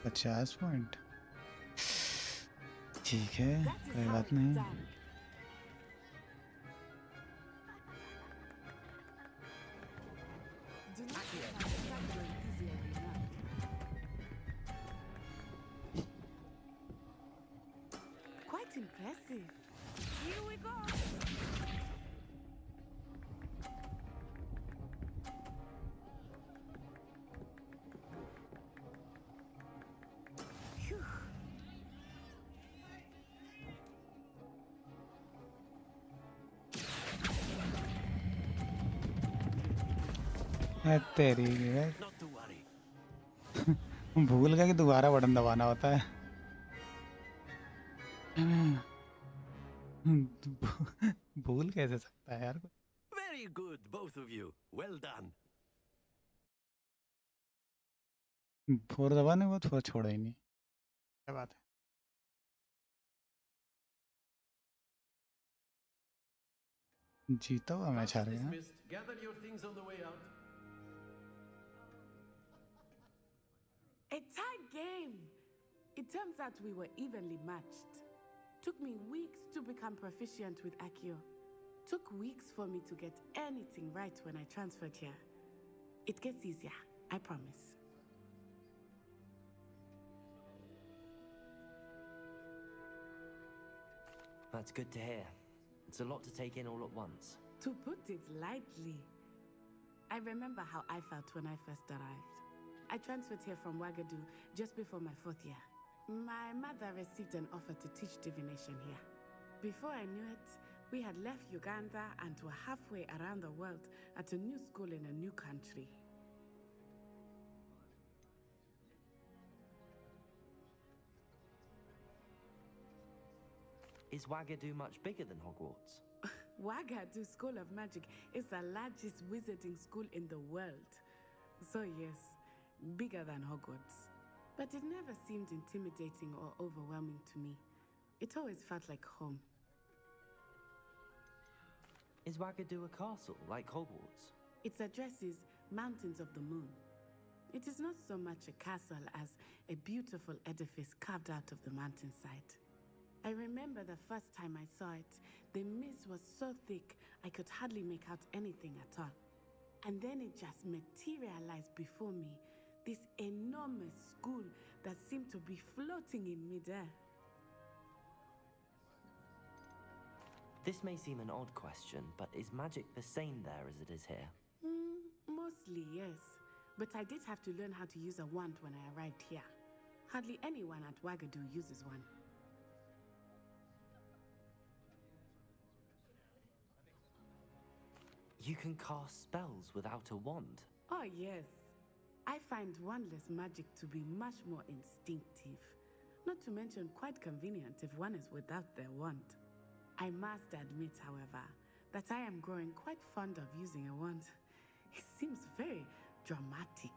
$50 point, ठीक है, कोई बात नहीं। Quite impressive. Here we go. Phew. तेरी भूल गया कि दोबारा बटन दबाना होता है। भूल कैसे सकता है यार। Very good, both of you. Well done. 4 दबाने को थोड़ा छोड़ा ही नहीं, क्या बात है। जीता हुआ मैच हार गया। Gather your things on the way out. A tight game. It turns out we were evenly matched. Took me weeks to become proficient with Accio. Took weeks for me to get anything right when I transferred here. It gets easier, I promise. That's good to hear. It's a lot to take in all at once. To put it lightly, I remember how I felt when I first arrived. I transferred here from Ouagadougou just before my 4th year. My mother received an offer to teach divination here. Before I knew it, we had left Uganda and were halfway around the world at a new school in a new country. Is Ouagadougou much bigger than Hogwarts? Ouagadougou School of Magic is the largest wizarding school in the world. So yes, bigger than Hogwarts. But it never seemed intimidating or overwhelming to me. It always felt like home. Is Ouagadougou a castle, like Hogwarts? Its address is Mountains of the Moon. It is not so much a castle as a beautiful edifice carved out of the mountainside. I remember the first time I saw it, the mist was so thick I could hardly make out anything at all. And then it just materialized before me, This enormous school that seemed to be floating in midair. This may seem an odd question, but is magic the same there as it is here? Mostly, yes. But I did have to learn how to use a wand when I arrived here. Hardly anyone at Wagadu uses one. You can cast spells without a wand? Oh, yes. I find wandless magic to be much more instinctive. Not to mention quite convenient if one is without their wand. I must admit, however, that I am growing quite fond of using a wand. It seems very dramatic.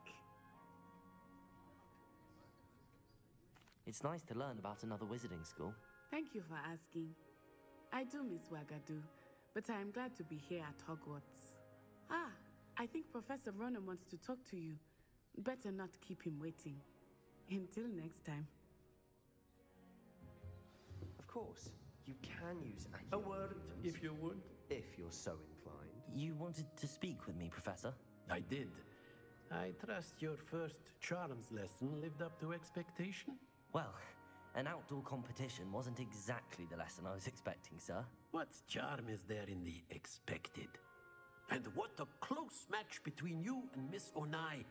It's nice to learn about another wizarding school. Thank you for asking. I do miss Wagadu, but I am glad to be here at Hogwarts. Ah, I think Professor Ronan wants to talk to you. Better not keep him waiting. Until next time. Of course, you can use A word, if you would. if you're so inclined. You wanted to speak with me, Professor? I did. I trust your first charms lesson lived up to expectation? Well, an outdoor competition wasn't exactly the lesson I was expecting, sir. What charm is there in the expected? And what a close match between you and Miss Onai.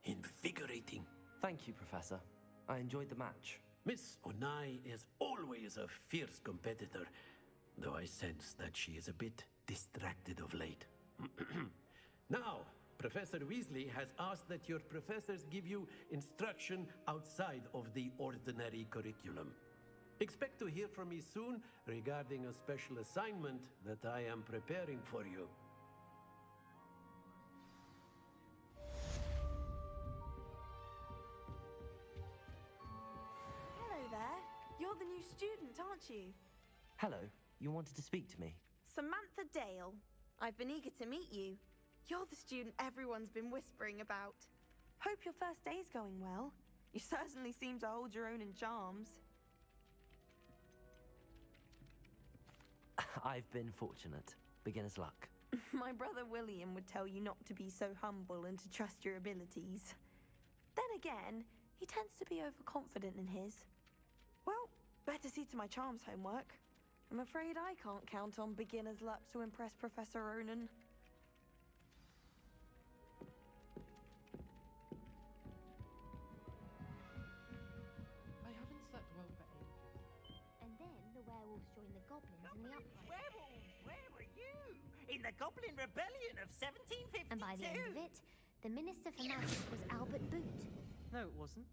Invigorating. Thank you, Professor. I enjoyed the match. Miss Onai is always a fierce competitor, though I sense that she is a bit distracted of late. Now, Professor Weasley has asked that your professors give you instruction outside of the ordinary curriculum. Expect to hear from me soon regarding a special assignment that I am preparing for you. Hello there. You're the new student, aren't you? Hello, you wanted to speak to me? Samantha Dale. I've been eager to meet you. You're the student everyone's been whispering about. Hope your first day's going well. You certainly seem to hold your own in charms. I've been fortunate. Beginner's luck. My brother William would tell you not to be so humble and to trust your abilities. Then again, he tends to be overconfident in his. Well, better see to my charms homework. I'm afraid I can't count on beginner's luck to impress Professor Ronan. I haven't slept well for ages. And then the werewolves joined the goblins in the uprising. Werewolves, where were you? In the Goblin Rebellion of 1752. And by the end of it, the Minister for Magic was Albert Boot. No, it wasn't.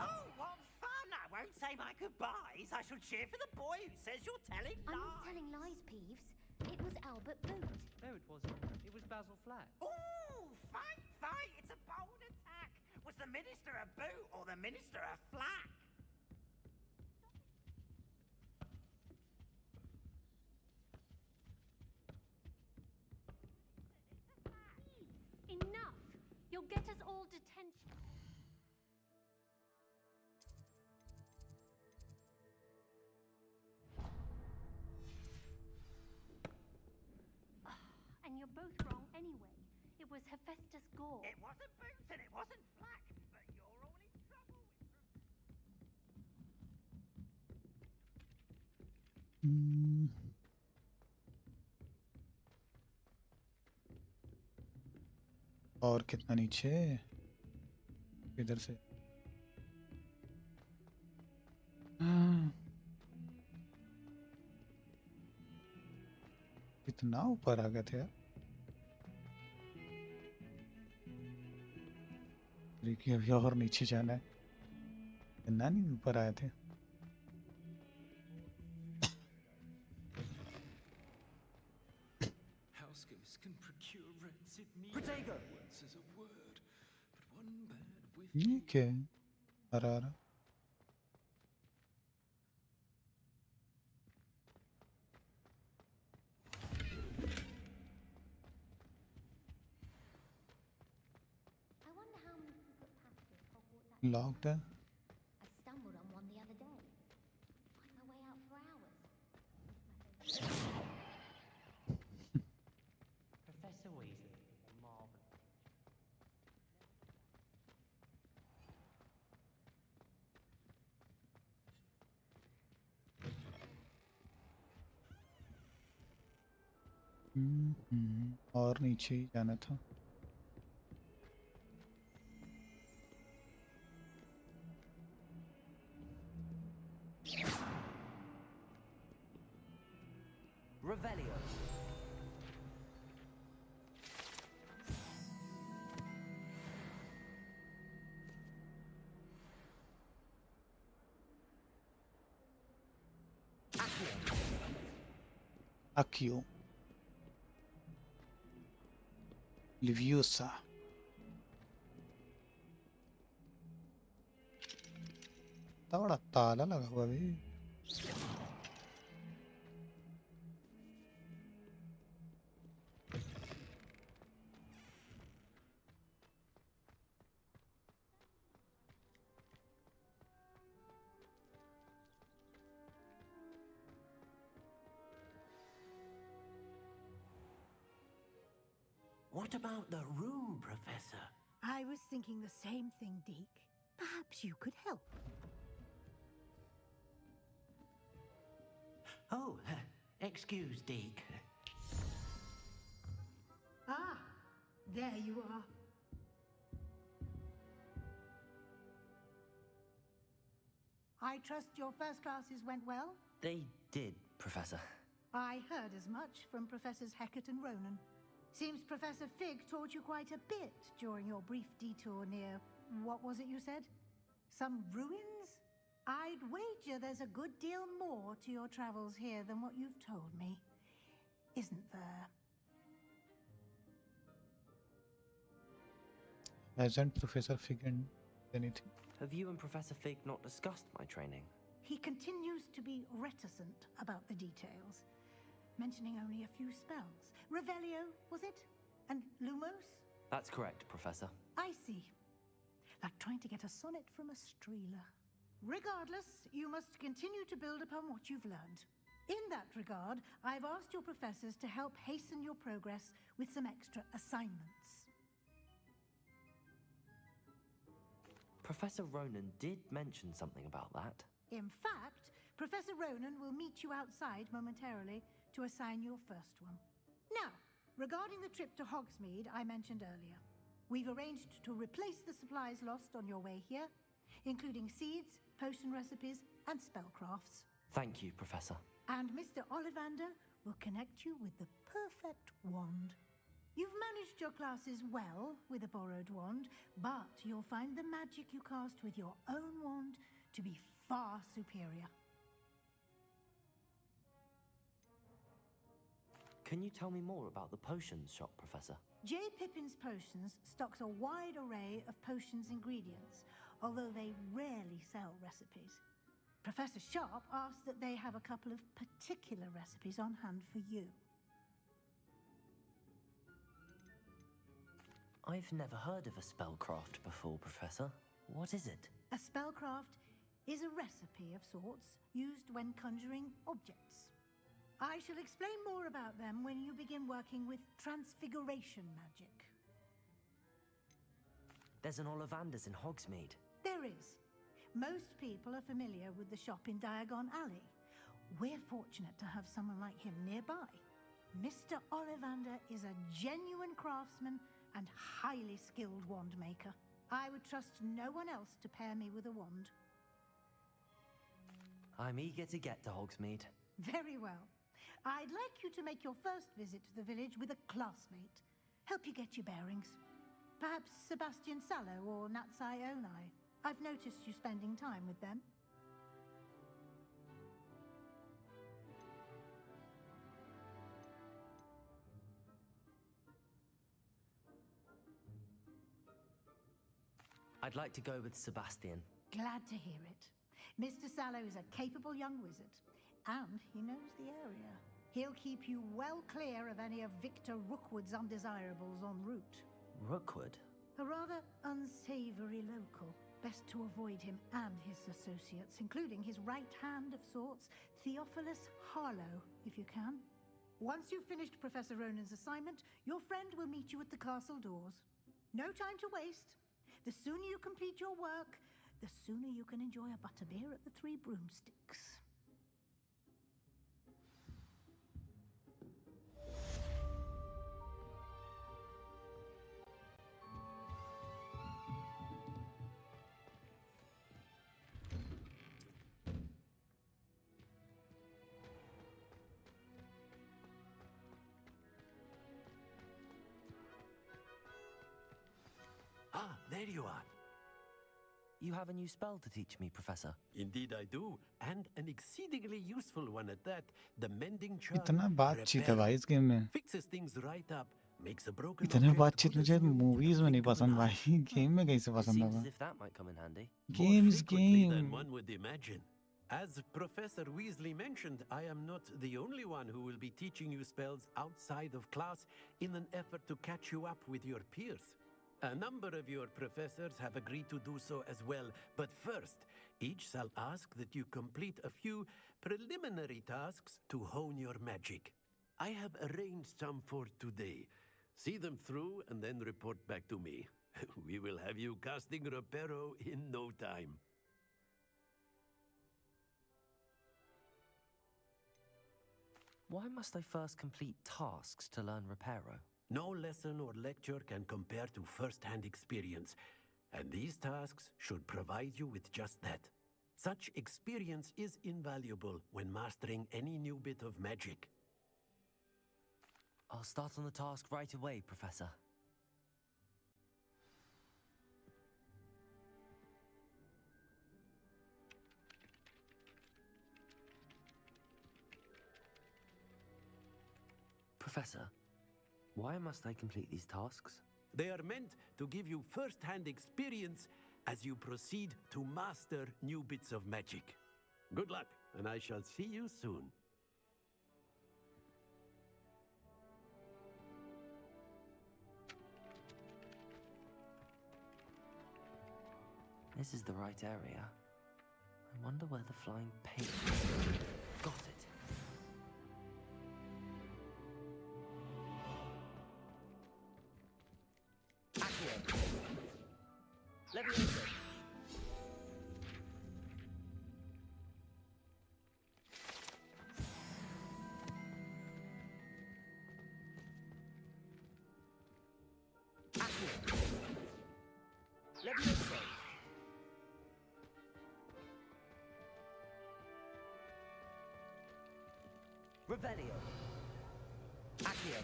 Oh, what fun! I won't say my goodbyes. I shall cheer for the boy who says you're telling I'm lies. not telling lies, Peeves. It was Albert Boot. No, it wasn't. It was Basil Flack. Ooh, fight, fight! It's a bold attack. Was the Minister a boot or the Minister a flack? Enough! You'll get us all detention. And you're both wrong anyway. It was Hephaestus Gore. It wasn't boot and it wasn't flack, but you're all in trouble with और कितना नीचे इधर से कितना ऊपर आ गए थे यार देखिए अभी और नीचे जाना है इतना नहीं ऊपर आए थे Housekeepers can procure rancid meat. Protego! Once is a word, but one bad whiff. ये क्या है आ रहा I wonder how many secret passages Hogwarts locked है I stumbled on one the other day. Find my way out for hours. Professor Weasley, a marvelous. और नीचे ही जाना था. Revelio. Accio. Liviosa. बड़ा ताला लगा हुआ भी. What about the room, Professor? I was thinking the same thing, Deke. Perhaps you could help. Oh, excuse, Deke. Ah, there you are. I trust your first classes went well? They did, Professor. I heard as much from Professors Hecat and Ronan. Seems Professor Fig taught you quite a bit during your brief detour near... what was it you said? Some ruins? I'd wager there's a good deal more to your travels here than what you've told me. Isn't there? Hasn't Professor Fig anything? Have you and Professor Fig not discussed my training? He continues to be reticent about the details, mentioning only a few spells. Revelio, was it? And Lumos? That's correct, Professor. I see. Like trying to get a sonnet from a streeler. Regardless, you must continue to build upon what you've learned. In that regard, I've asked your professors to help hasten your progress with some extra assignments. Professor Ronan did mention something about that. In fact, Professor Ronan will meet you outside momentarily to assign your first one. Now, regarding the trip to Hogsmeade I mentioned earlier, we've arranged to replace the supplies lost on your way here, including seeds, potion recipes, and spellcrafts. Thank you, Professor. And Mr. Ollivander will connect you with the perfect wand. You've managed your classes well with a borrowed wand, but you'll find the magic you cast with your own wand to be far superior. Can you tell me more about the potions shop, Professor? J. Pippin's Potions stocks a wide array of potions ingredients, although they rarely sell recipes. Professor Sharp asks that they have a couple of particular recipes on hand for you. I've never heard of a spellcraft before, Professor. What is it? A spellcraft is a recipe of sorts used when conjuring objects. I shall explain more about them when you begin working with transfiguration magic. There's an Ollivander's in Hogsmeade. There is. Most people are familiar with the shop in Diagon Alley. We're fortunate to have someone like him nearby. Mr. Ollivander is a genuine craftsman and highly skilled wand maker. I would trust no one else to pair me with a wand. I'm eager to get to Hogsmeade. Very well. I'd like you to make your first visit to the village with a classmate. Help you get your bearings. Perhaps Sebastian Sallow or Natsai Onai. I've noticed you spending time with them. I'd like to go with Sebastian. Glad to hear it. Mr. Sallow is a capable young wizard, and he knows the area. He'll keep you well clear of any of Victor Rookwood's undesirables en route. Rookwood? A rather unsavory local. Best to avoid him and his associates, including his right hand of sorts, Theophilus Harlow, if you can. Once you've finished Professor Ronan's assignment, your friend will meet you at the castle doors. No time to waste. The sooner you complete your work, the sooner you can enjoy a butterbeer at the Three Broomsticks. Ah, there you are. You have a new spell to teach me, Professor. Indeed I do, and an exceedingly useful one at that. The mending charm. इतना बातचीत है भाई इस game में. Fixes things right up, makes a broken इतने object बातचीत good as मुझे new in movies the में नहीं blink of an पसंद eye. भाई. गेम में कैसे It पसंद seems होगा? as if that might come in handy. More Games, frequently than game. one would imagine. As Professor Weasley mentioned, I am not the only one who will be teaching you spells outside of class in an effort to catch you up with your peers. A number of your professors have agreed to do so as well, but first, each shall ask that you complete a few preliminary tasks to hone your magic. I have arranged some for today. See them through and then report back to me. We will have you casting Reparo in no time. Why must I first complete tasks to learn Reparo? No lesson or lecture can compare to first-hand experience, and these tasks should provide you with just that. Such experience is invaluable when mastering any new bit of magic. I'll start on the task right away, Professor. Professor, why must I complete these tasks? They are meant to give you first-hand experience as you proceed to master new bits of magic. Good luck, and I shall see you soon. This is the right area. I wonder where the flying page is. Got it. Revelio. Accio.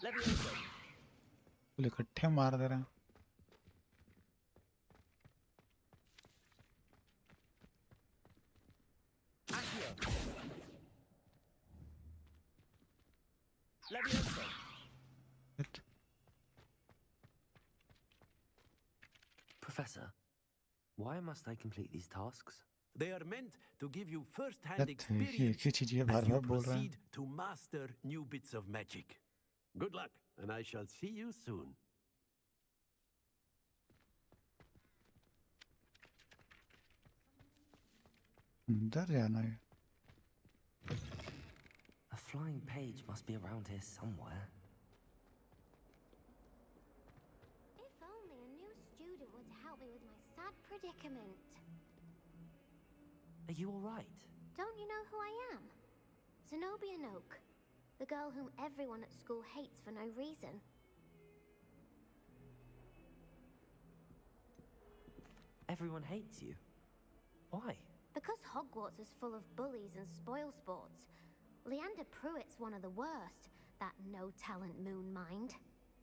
Levioso. बोले इकट्ठे मार दे रहे हैं. Accio. Levioso. Professor, why must I complete these tasks? They are meant to give you first-hand एक experience ही चीज ये as bar you बार बोल रहे हैं. proceed to master new bits of magic. Good luck, and I shall see you soon. अंदर जाना है. A flying page must be around here somewhere. If only a new student were to help me with my sad predicament. Are you all right? Don't you know who I am? Zenobia Noak, the girl whom everyone at school hates for no reason. Everyone hates you. Why? Because Hogwarts is full of bullies and spoilsports. Leander Pruitt's one of the worst, that no-talent moon mind.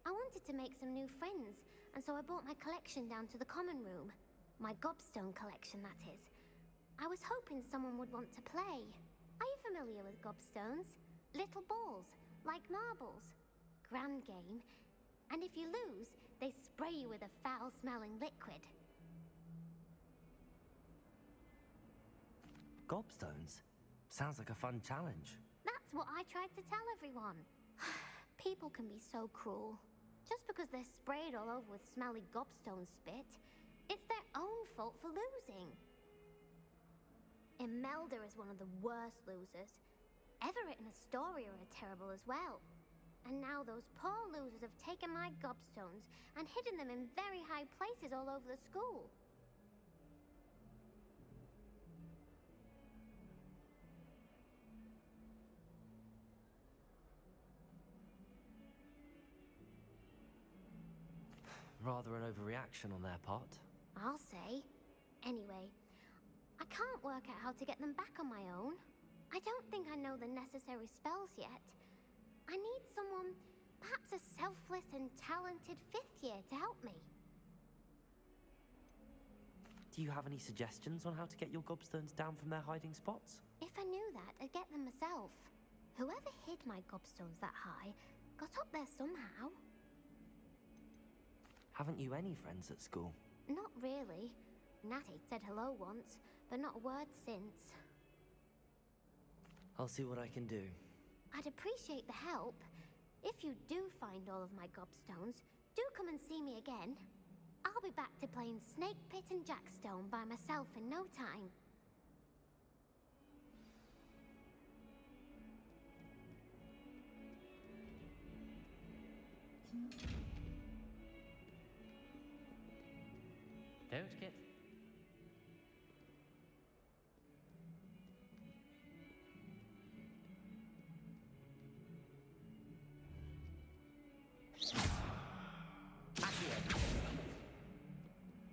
I wanted to make some new friends, and so I brought my collection down to the common room. My gobstone collection, that is. I was hoping someone would want to play. Are you familiar with gobstones? Little balls, like marbles. Grand game. And if you lose, they spray you with a foul-smelling liquid. Gobstones? Sounds like a fun challenge. That's what I tried to tell everyone. People can be so cruel. Just because they're sprayed all over with smelly gobstone spit, it's their own fault for losing. Imelda is one of the worst losers. Everett and Astoria are terrible as well. And now those poor losers have taken my gobstones and hidden them in very high places all over the school. Rather an overreaction on their part. I'll say. Anyway, I can't work out how to get them back on my own. I don't think I know the necessary spells yet. I need someone, perhaps a selfless and talented fifth year, to help me. Do you have any suggestions on how to get your gobstones down from their hiding spots? If I knew that, I'd get them myself. Whoever hid my gobstones that high got up there somehow. Haven't you any friends at school? Not really. Natty said hello once, but not a word since. I'll see what I can do. I'd appreciate the help. If you do find all of my gobstones, do come and see me again. I'll be back to playing Snake Pit and Jackstone by myself in no time. Don't get...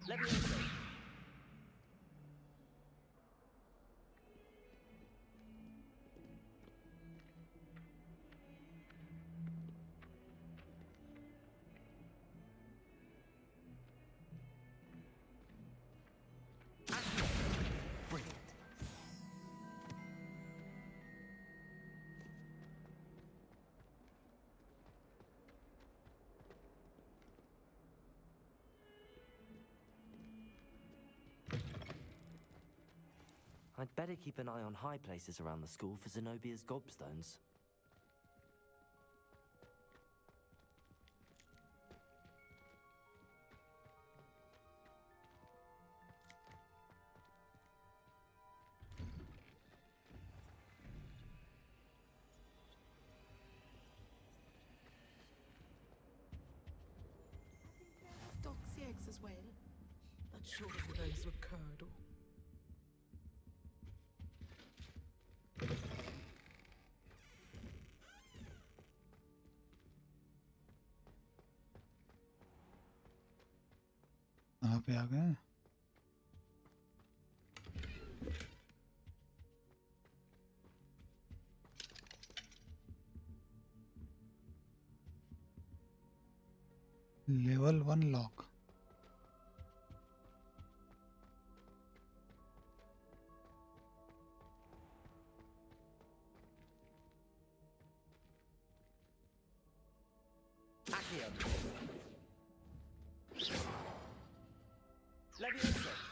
Levioso. Brilliant. I'd better keep an eye on high places around the school for Zenobia's gobstones. Doxy eggs as well. That's sure of those with curdle. कहाँ पे आ गए? Level 1 lock. Accio. Levioso.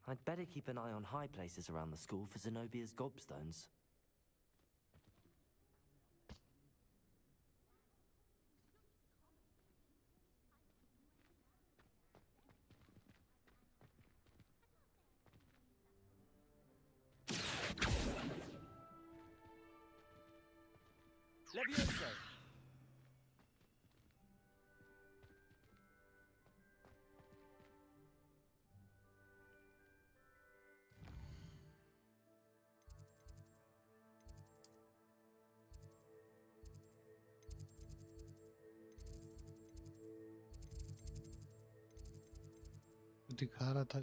I'd better keep an eye on high places around the school for Zenobia's gobstones. Levioso. दिखा रहा था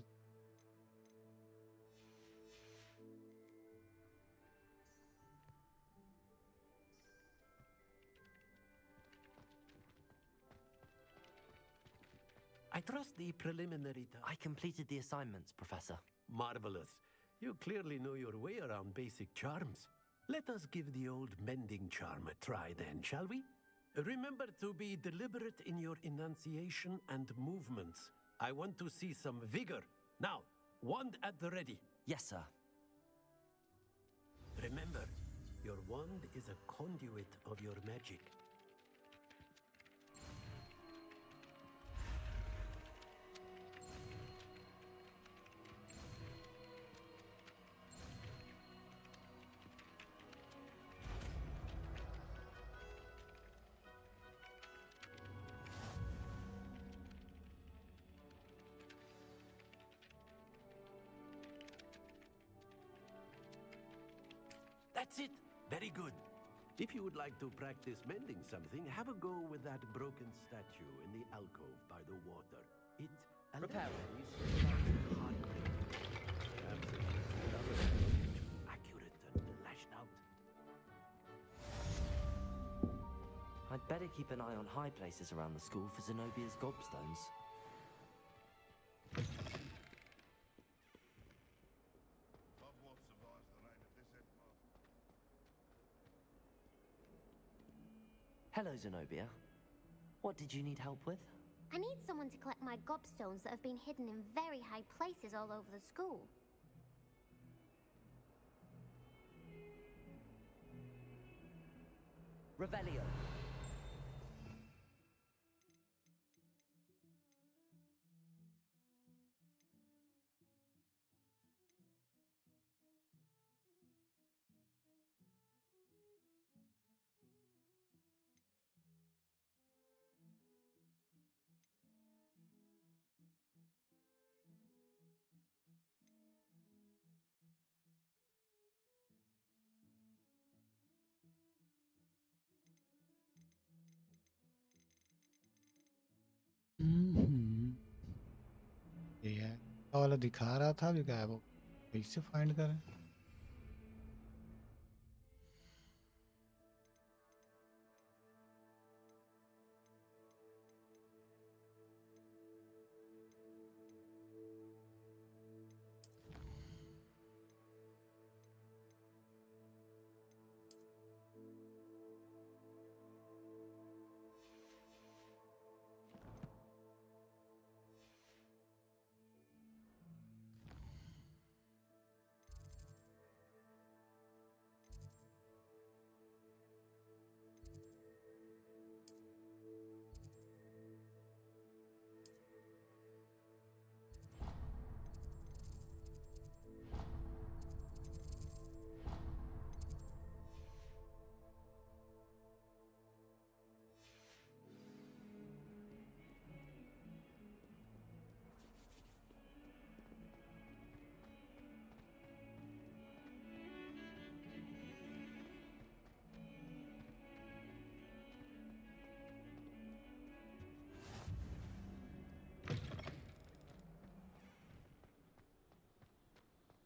I trust the preliminary I completed the assignments, Professor. Marvelous. You clearly know your way around basic charms. Let us give the old mending charm a try then, shall we? Remember to be deliberate in your enunciation and movements. I want to see some vigor. Now, wand at the ready. Yes, sir. Remember, your wand is a conduit of your magic. That's it. Very good. If you would like to practice mending something, have a go with that broken statue in the alcove by the water. It allows heartbreak. Perhaps it is another too accurate and lashed out. I'd better keep an eye on high places around the school for Zenobia's gobstones. Hello, Zenobia. What did you need help with? I need someone to collect my gobstones that have been hidden in very high places all over the school. Revelio. ये है वाला दिखा रहा था अभी गायब हो कैसे फाइंड करें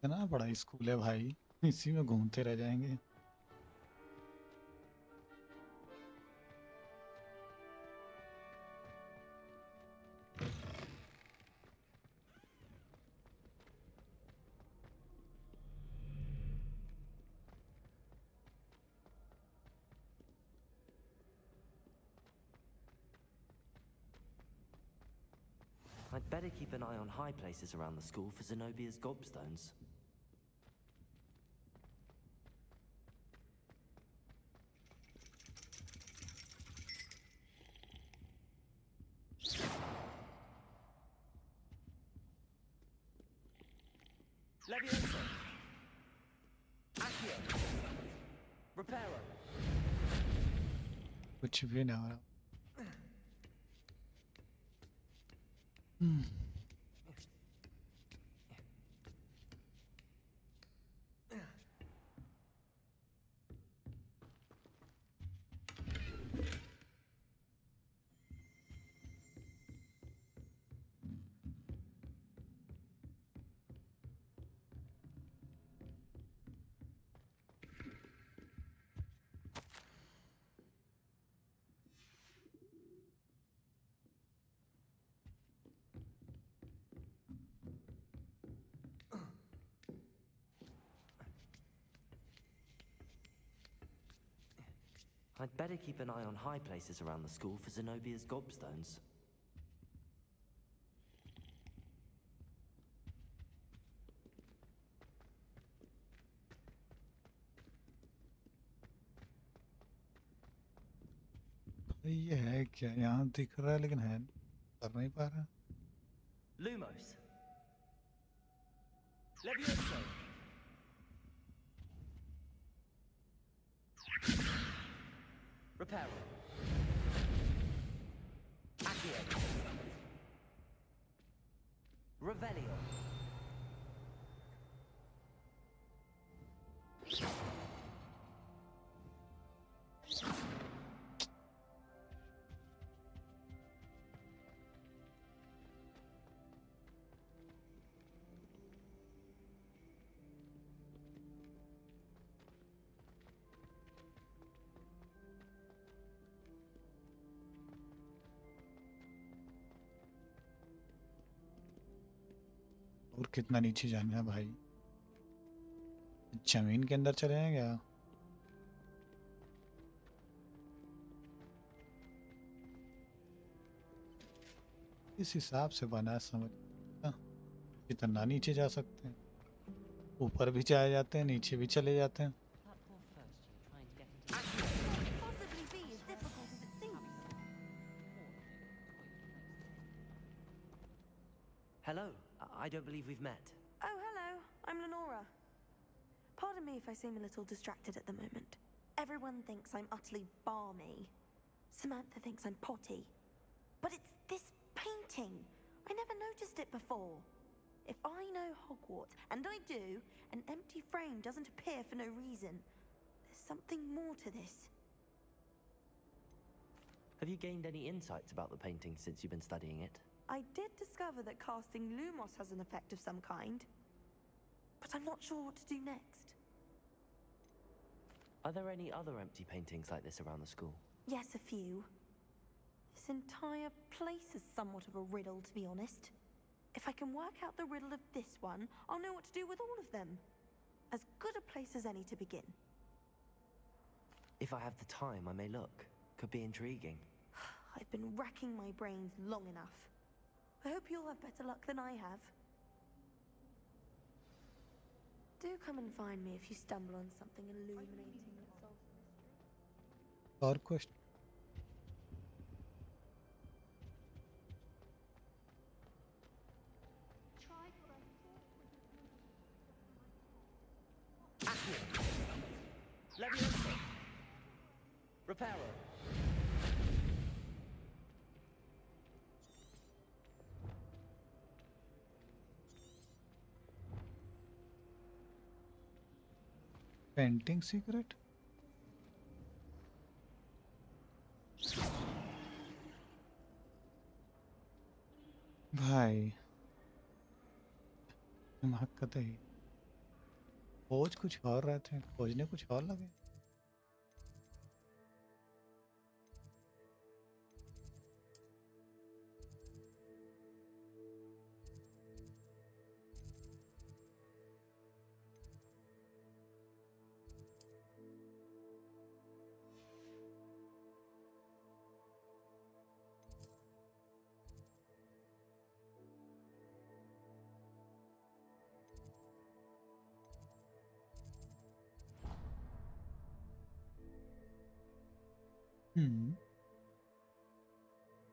इतना बड़ा स्कूल है भाई इसी में घूमते रह जाएंगे I'd better keep an eye on high places around the school for Zenobia's gobstones. Levioso! Accio! Reparo! कुछ भी ना हो रहा I'd better keep an eye on high places around the school for Zenobia's gobstones. ये है क्या? यहाँ दिख रहा है लेकिन है कर नहीं पा रहा. Lumos. Levioso. Reparo. Accio. Revelio. और कितना नीचे जाना है भाई? जमीन के अंदर चले हैं क्या? इस हिसाब से बना है समझ. कितना नीचे जा सकते हैं? ऊपर भी चले जाते हैं, नीचे भी चले जाते हैं. Possibly be as difficult as it seems. Hello. I don't believe we've met. Oh, hello. I'm Lenora. Pardon me if I seem a little distracted at the moment. Everyone thinks I'm utterly balmy. Samantha thinks I'm potty. But it's this painting. I never noticed it before. If I know Hogwarts, and I do, an empty frame doesn't appear for no reason. There's something more to this. Have you gained any insights about the painting since you've been studying it? I did discover that casting Lumos has an effect of some kind. But I'm not sure what to do next. Are there any other empty paintings like this around the school? Yes, a few. This entire place is somewhat of a riddle, to be honest. If I can work out the riddle of this one, I'll know what to do with all of them. As good a place as any to begin. If I have the time, I may look. Could be intriguing. I've been racking my brains long enough. I hope you'll have better luck than I have. Do come and find me if you stumble on something illuminating that solves the mystery. और question? Levioso. Reparo. Painting secret? भाई दिमाग का तो ही खोज कुछ और रहते हैं, खोजने कुछ और लगे.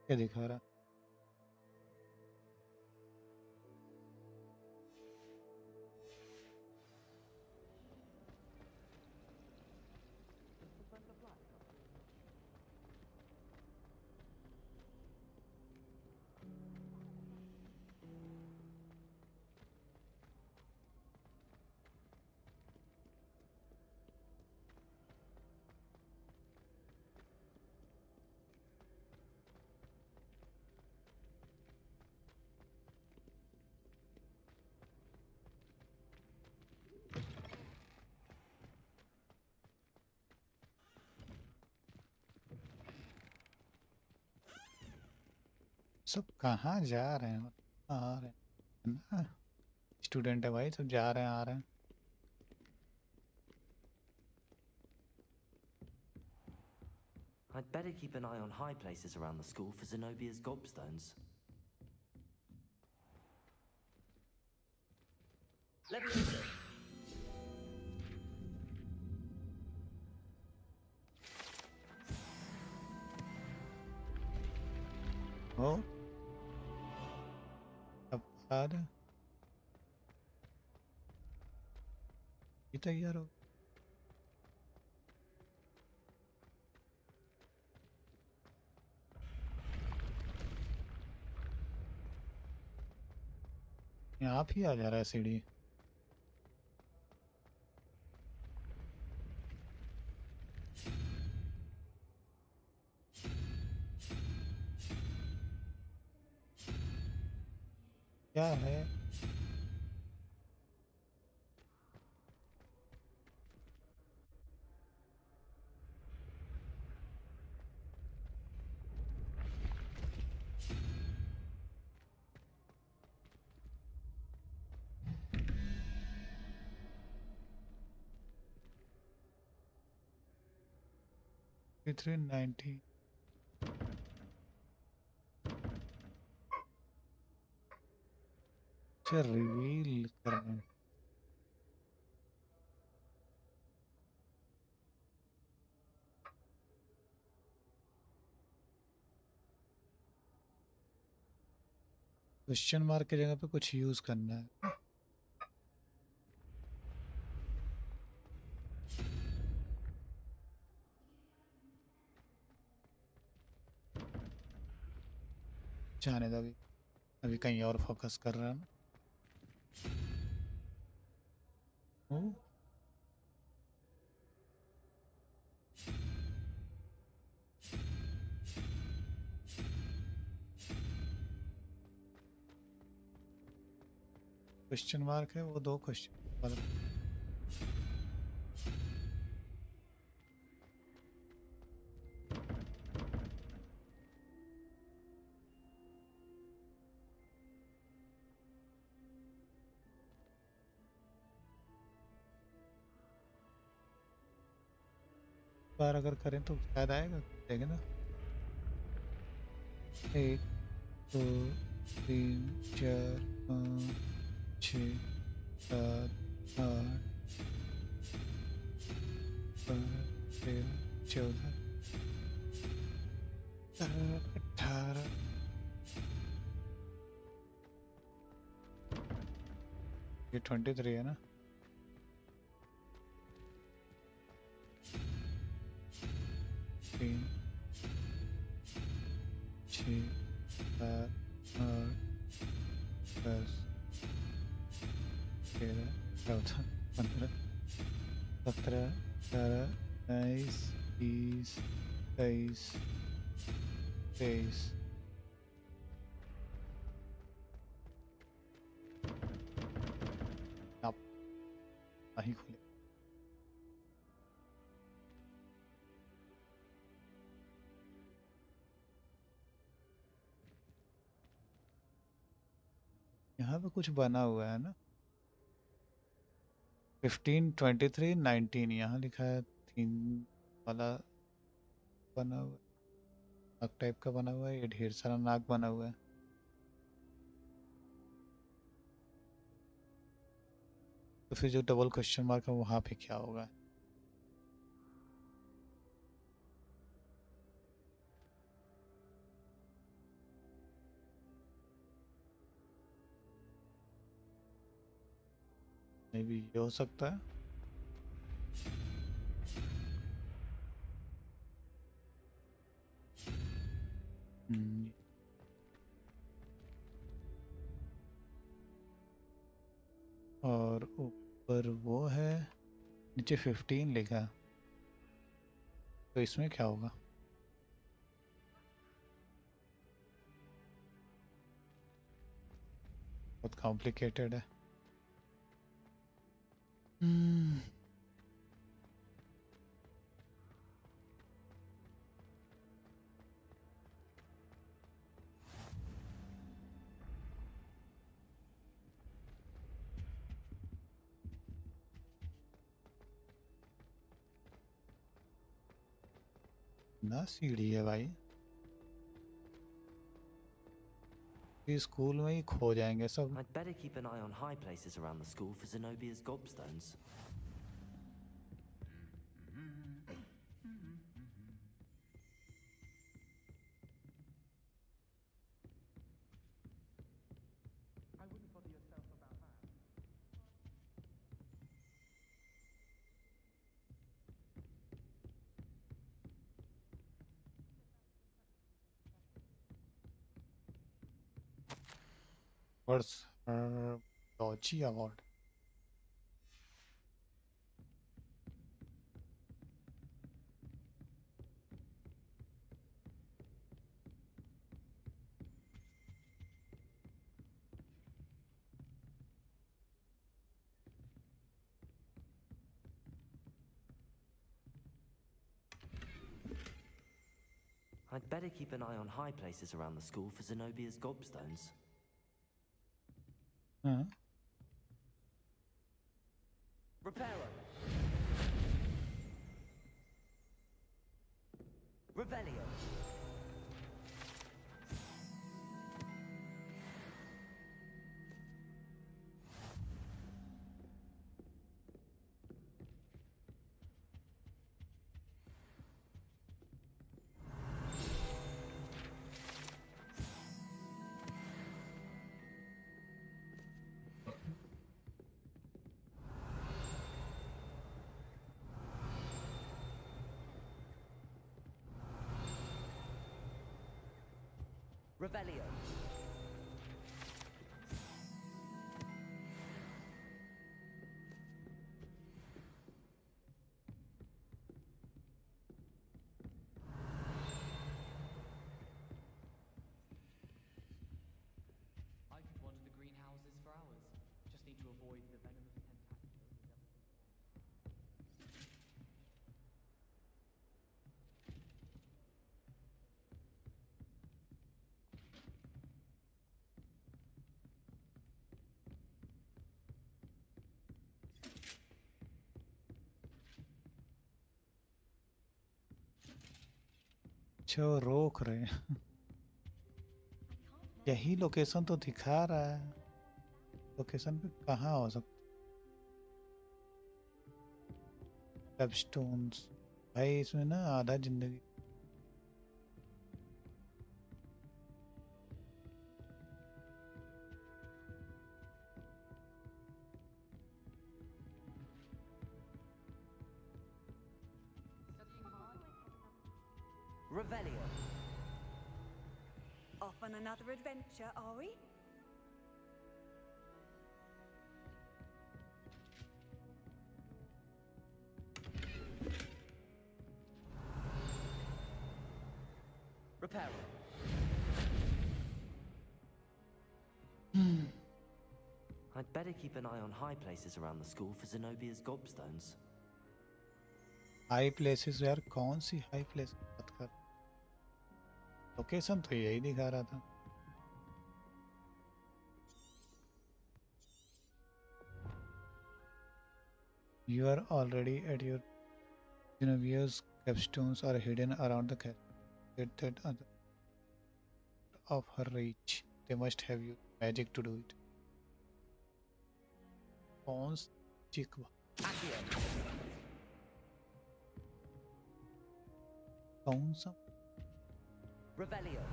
क्या दिखा रहा? सब कहाँ जा रहे हैं? आ रहे हैं ना, स्टूडेंट है भाई, सब जा रहे हैं आ रहे हैं. I'd better keep an eye on high places around the school for Zenobia's gobstones. Leviosa! Oh. अब आ रहा ये तैयार हो यहाँ भी आ जा रहा है सीढ़ी क्या है P-3 90 से रिवील करना क्वेश्चन मार्क की जगह पे कुछ यूज करना है जाने दो अभी कहीं और फोकस कर रहा है ना ओ क्वेश्चन मार्क है वो दो क्वेश्चन मार्क बार अगर करें तो शायद आएगा देखें ना 1 2 3 4 5 6 7 8 13 14 18 ये 23 है ना तीन 6 7 8 10 13 14 15 17 18 19 20 21 23 आप नहीं खुले यहाँ पे कुछ बना हुआ है ना 15 23 19 यहाँ लिखा है थीम वाला बना हुआ है नाक टाइप का बना हुआ है ये ढेर सारा नाक बना हुआ है तो फिर जो डबल क्वेश्चन मार्क है वहाँ पे क्या होगा मे बी ये हो सकता है और ऊपर वो है नीचे 15 लिखा है तो इसमें क्या होगा बहुत कॉम्प्लिकेटेड है ना सीढ़ी है भाई, इस स्कूल में ही खो जाएंगे सब। I'd better keep an eye on high places around the school for Zenobia's gobstones. I wouldn't bother yourself about that. What's her dodgy award? I'd better keep an eye on high places around the school for Zenobia's gobstones. हाँ Reparo. Revelio. Revelio. I could wander the greenhouses for hours. Just need to avoid the venomous tentacles of the devil. अच्छा वो रोक रहे हैं। यही location तो दिखा रहा है, लोकेशन पे कहाँ हो सकता? वेबस्टोन्स भाई, इसमें ना आधा जिंदगी। Revelio. Off on another adventure, are we? Reparo. I'd better keep an eye on high places around the school for Zenobia's gobstones. High places यार, कौन सी हाई प्लेस बात कर? लोकेशन तो यही दिखा रहा था। You are already at your Genovia's capstones are hidden around the castle that other of her reach. They must have used magic to do it. कौन चिक कौन सा? Revelio.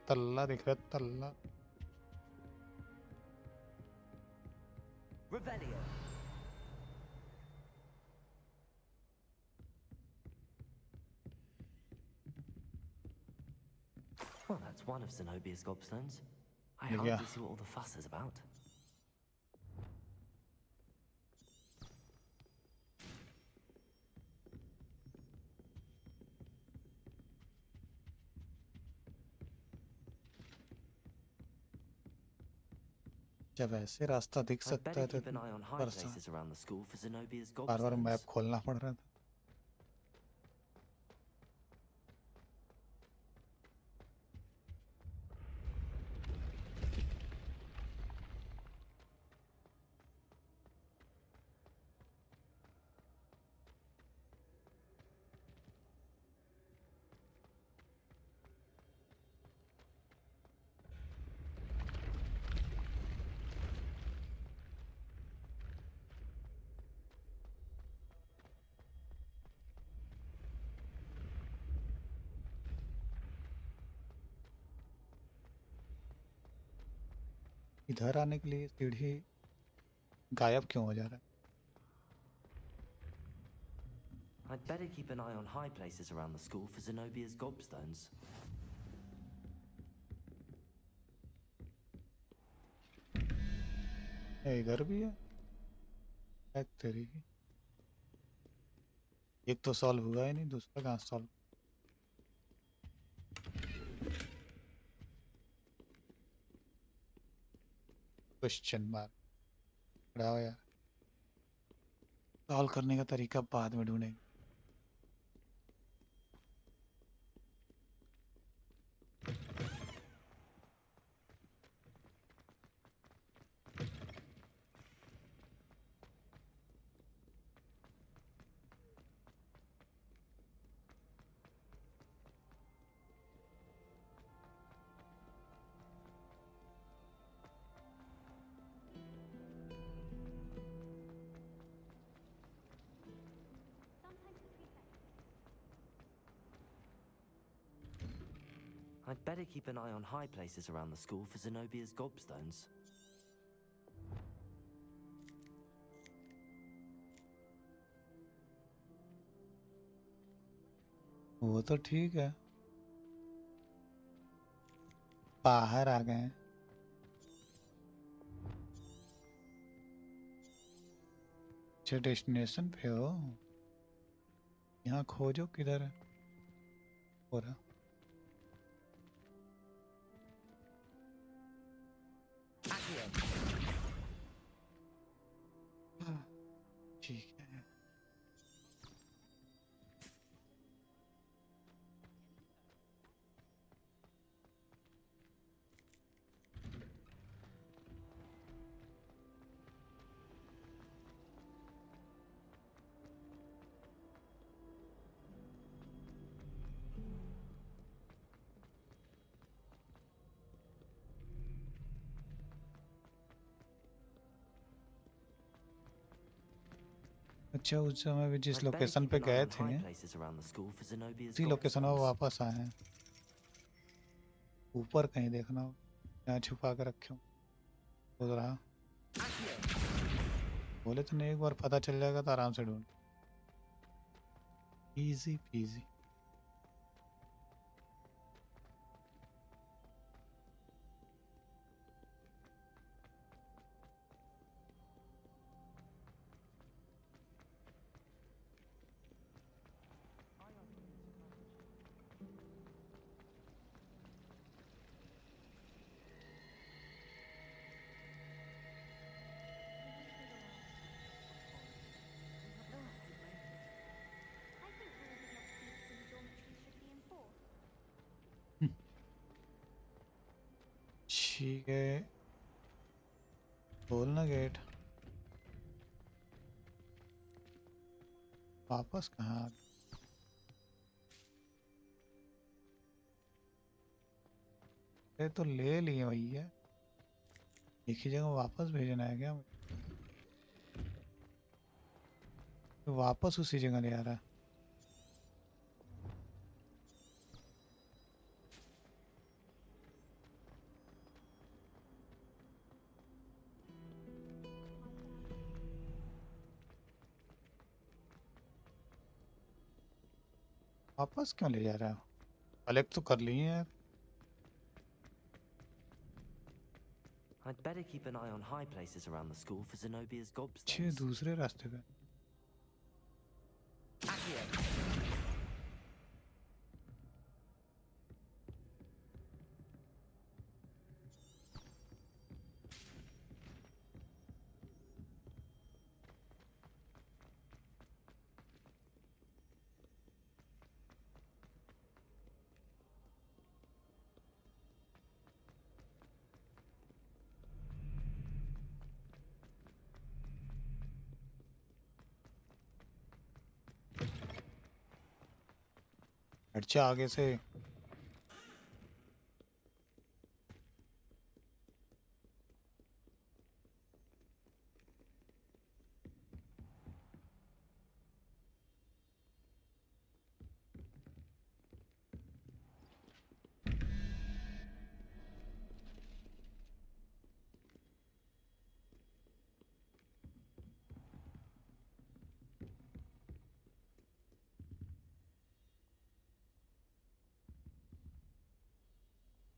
तल्ला दिख रहा है, तल्ला। Revelio. Well, that's one of Zenobia's gobstones. I hardly see what all the fuss is about. जब ऐसे रास्ता दिख सकता है तो बार-बार मैप खोलना पड़ रहा था। इधर आने के लिए सीढ़ी गायब क्यों हो जा रहा है? I'd better keep an eye on high places around the school for Zenobia's gobstones. इधर भी है तेरी की। एक तो सॉल्व हुआ ही नहीं, दूसरा कहाँ सॉल्व? क्वेश्चन मार्क खड़ा हो यार। सॉल्व करने का तरीका बाद में ढूंढेंगे। I'd better keep an eye on high places around the school for Zenobia's gobstones. वो तो ठीक है, बाहर आ गए। अच्छा डेस्टिनेशन पे हो, यहाँ खोजो किधर है। हो रहा ठीक है। अच्छा उस समय भी जिस लोकेशन पे गए थे उसी लोकेशन में वापस आए हैं। ऊपर कहीं देखना हो, यहाँ छुपा के रखे हो। बोल रहा बोले तो नहीं, एक बार पता चल जाएगा तो आराम से ढूंढ। Easy PG. ठीक है, खोलना गेट। वापस कहाँ आ गए? ये तो ले लिए भैया, एक ही जगह वापस भेजना है क्या? तो वापस उसी जगह ले आ रहा है। वापस क्यों ले जा रहा है? कलेक्ट तो कर लिए यार। I'd better keep an eye on high places around the school for Zenobia's छे gobstones. दूसरे रास्ते पे। अच्छा आगे से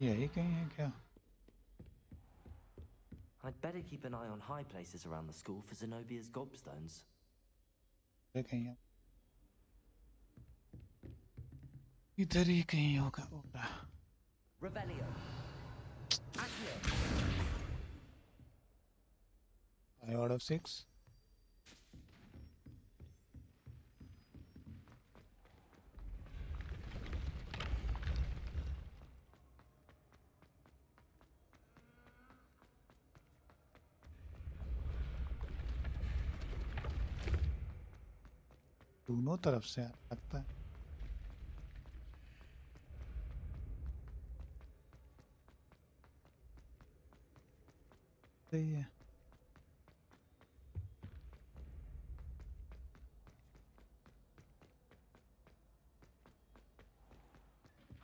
यही कहीं है क्या? I'd better keep an eye on high places around the school for Zenobia's gobstones. ये कहीं है, इधर ही कहीं होगा। Revelio. Accio. 5 out of 6. दोनों तरफ से लगता है। सही है।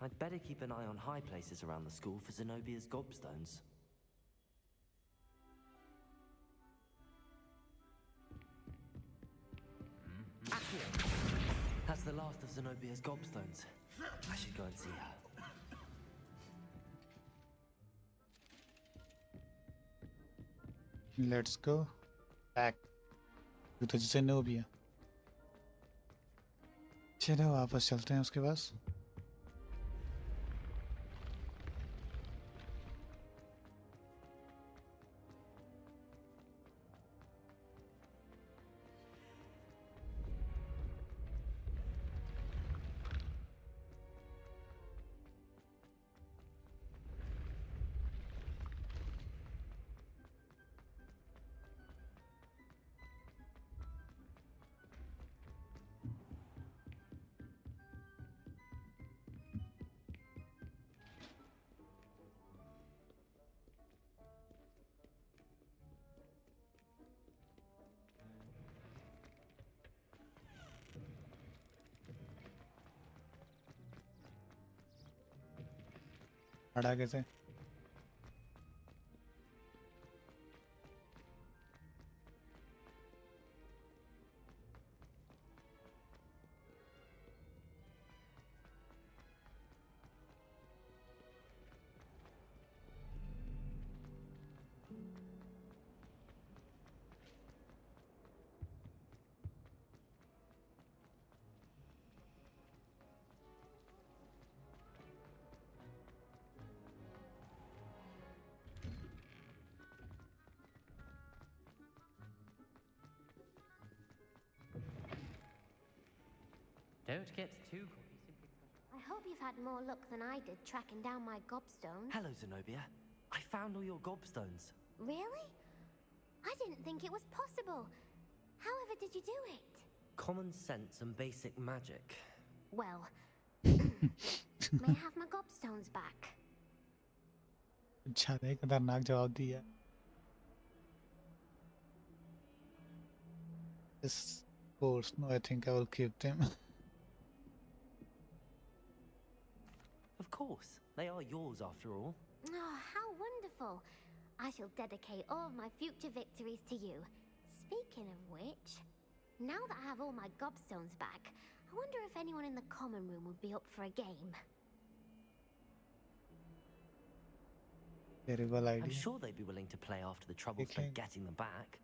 I'd better keep an eye on high places around the school for Zenobia's gobstones. Accio. That's the last of Zenobia's gobstones. I should go and see her. Let's go back to the Zenobia. चलो वापस चलते हैं उसके पास। खड़ा कैसे? Don't get too cocky. I hope you've had more luck than I did tracking down my gobstones. Hello, Zenobia. I found all your gobstones. Really? I didn't think it was possible. However did you do it? Common sense and basic magic. Well, may I have my gobstones back? अच्छा है, खतरनाक जवाब दिया। Yes, of course. No, I think I will keep them. Of course. They are yours after all. Oh, how wonderful. I shall dedicate all of my future victories to you. Speaking of which, now that I have all my gobstones back, I wonder if anyone in the common room would be up for a game. Terrible idea. I'm sure they'd be willing to play after the trouble spent getting them back.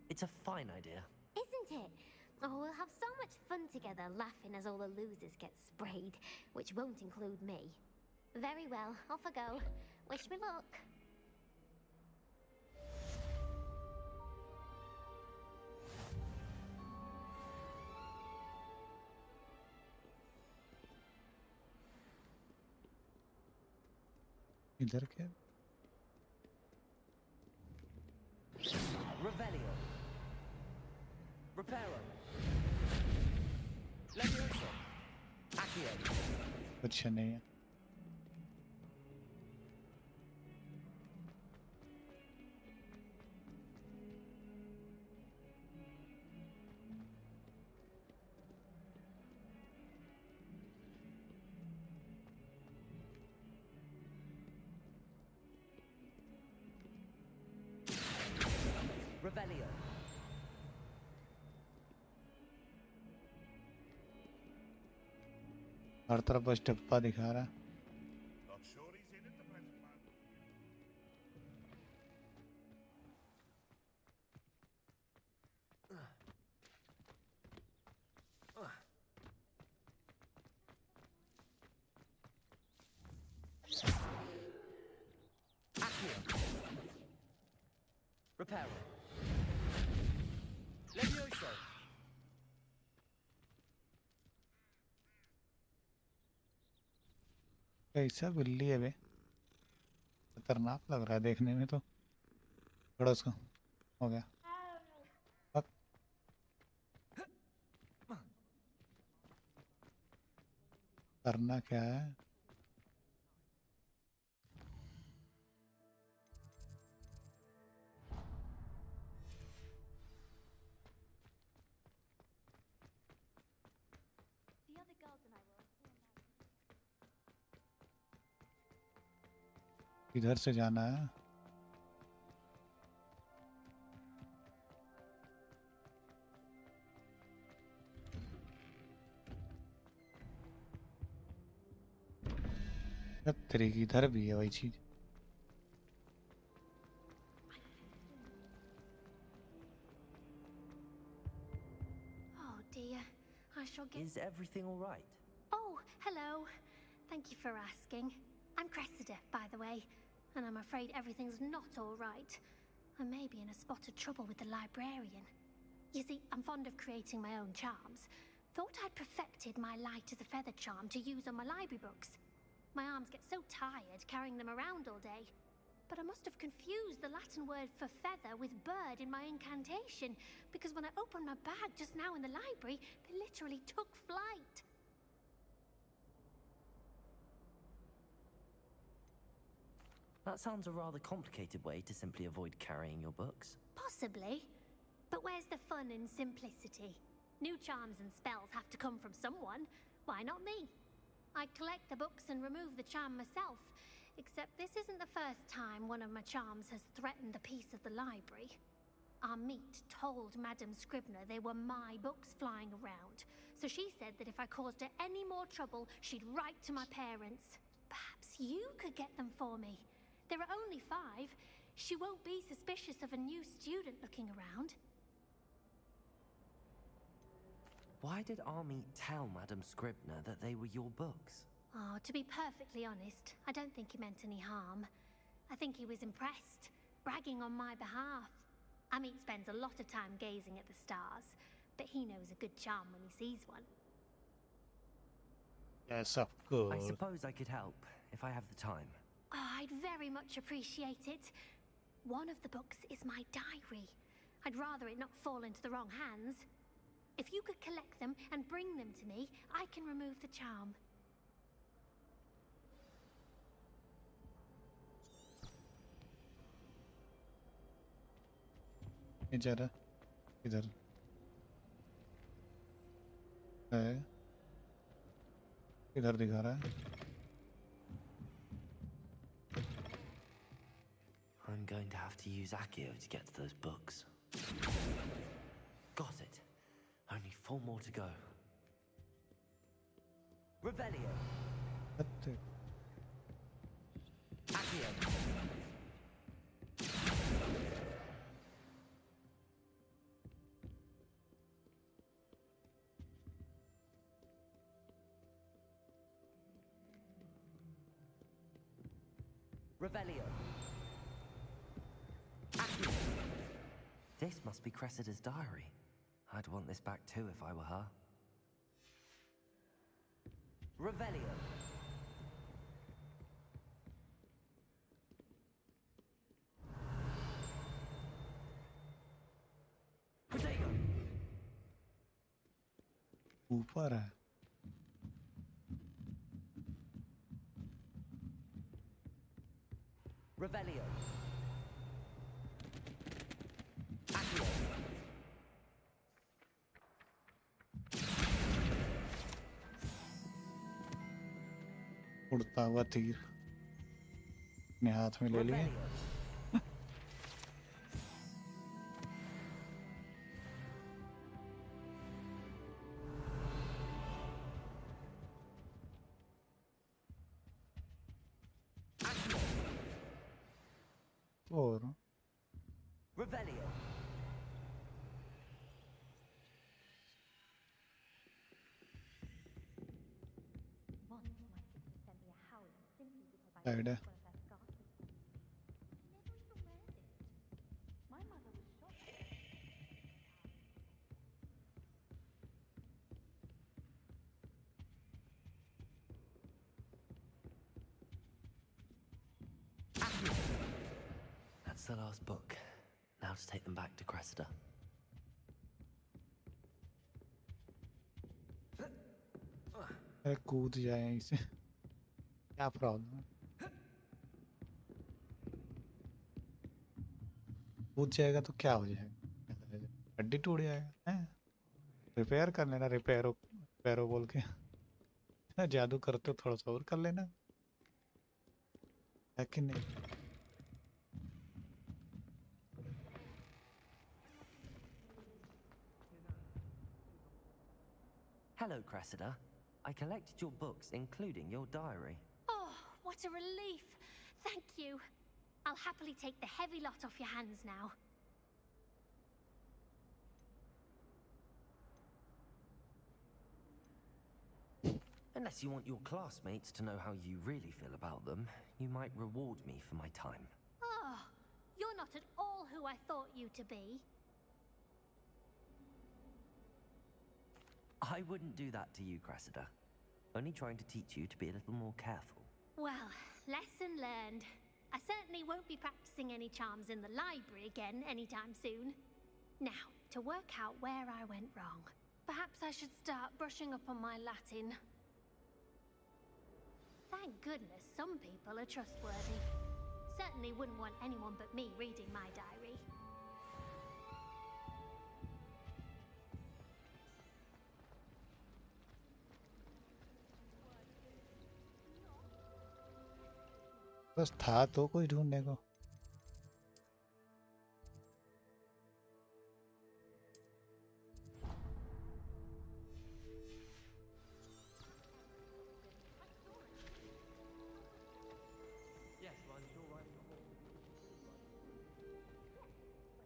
It's a fine idea. Isn't it? Oh, we'll have so much fun together laughing as all the losers get sprayed, which won't include me. Very well, off I go. Wish me luck. इधर क्या? Revelio. Reparo. Levioso. Accio. कुछ नहीं है। Revelio. हर तरफ बस टप्पा दिखा रहा है। Not sure he's in at the present कैसा बिल्ली है बे, खतरनाक लग रहा है देखने में तो। बड़ा उसको हो गया। अब करना क्या है? The other girls and I were. इधर से जाना है। अब तेरी की इधर भी है वही चीज। Oh dear, I shall get. Is everything all right? Oh, hello. Thank you for asking. I'm Cressida, by the way, and I'm afraid everything's not all right. I may be in a spot of trouble with the librarian. You see, I'm fond of creating my own charms. Thought I'd perfected my light as a feather charm to use on my library books. My arms get so tired carrying them around all day. But I must have confused the Latin word for feather with bird in my incantation, because when I opened my bag just now in the library, they literally took flight. That sounds a rather complicated way to simply avoid carrying your books. Possibly. But where's the fun in simplicity? New charms and spells have to come from someone. Why not me? I collect the books and remove the charm myself. Except this isn't the first time one of my charms has threatened the peace of the library. Our meet told Madame Scribner they were my books flying around. So she said that if I caused her any more trouble, she'd write to my parents. Perhaps you could get them for me. There are only 5. She won't be suspicious of a new student looking around. Why did Army tell Madame Scribner that they were your books? Oh, to be perfectly honest, I don't think he meant any harm. I think he was impressed, bragging on my behalf. Amit spends a lot of time gazing at the stars, but he knows a good charm when he sees one. Yes, of course. I suppose I could help, if I have the time. Oh, I'd very much appreciate it. One of the books is my diary. I'd rather it not fall into the wrong hands. If you could collect them and bring them to me, I can remove the charm. इधर इधर है, इधर दिखा रहा है। I'm going to have to use Accio to get to those books. Got it. Only 4 more to go. Revelio. Accio. Revelio. Accio. This must be Cressida's diary. I'd want this back too if I were her. Revelio. Protego. ऊपर है। Revelio. Accio. उड़ता हुआ तीर अपने हाथ में ले लिए। और Revelio. साइड है। the last book. Now to take them back to Cressida. अरे कूद जाए इसे, क्या प्रॉब्लम है? कूद जाएगा तो क्या हो जाएगा? हड्डी टूट जाएगा हैं? रिपेयर कर लेना, रिपेयरो बोल के जादू करते हो थोड़ा सा और कर लेना, है कि नहीं? Hello, Cressida. I collected your books, including your diary. Oh, what a relief. Thank you. I'll happily take the heavy lot off your hands now. Unless you want your classmates to know how you really feel about them, you might reward me for my time. Oh, you're not at all who I thought you to be. I wouldn't do that to you, Cressida. Only trying to teach you to be a little more careful. Well, lesson learned. I certainly won't be practicing any charms in the library again anytime soon. Now, to work out where I went wrong. Perhaps I should start brushing up on my Latin. Thank goodness some people are trustworthy. Certainly wouldn't want anyone but me reading my diary. बस था तो कोई ढूंढने को.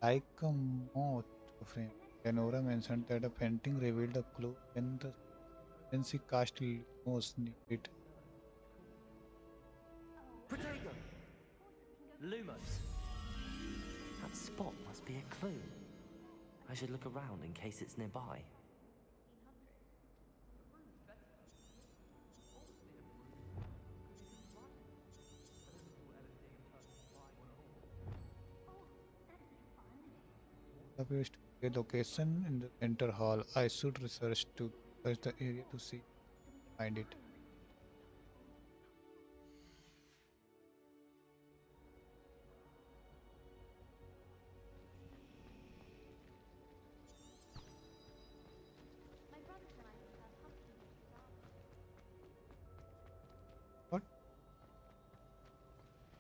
Like a moth to frame. Lenora mentioned that a painting revealed a clue when she cast Lumos near it. Protego! Lumos! That spot must be a clue. I should look around in case it's nearby. Appears to be a location in the center hall. I should research the area to see find it. What?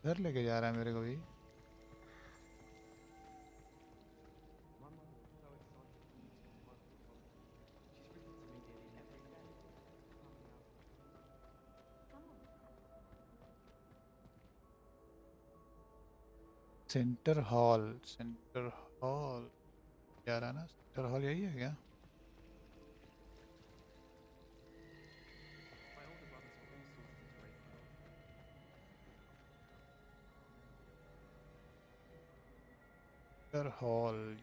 इधर लेके जा रहा है मेरे को भी. Centre hall जा रहा है ना? सेंटर हॉल यही है क्या? Centre hall.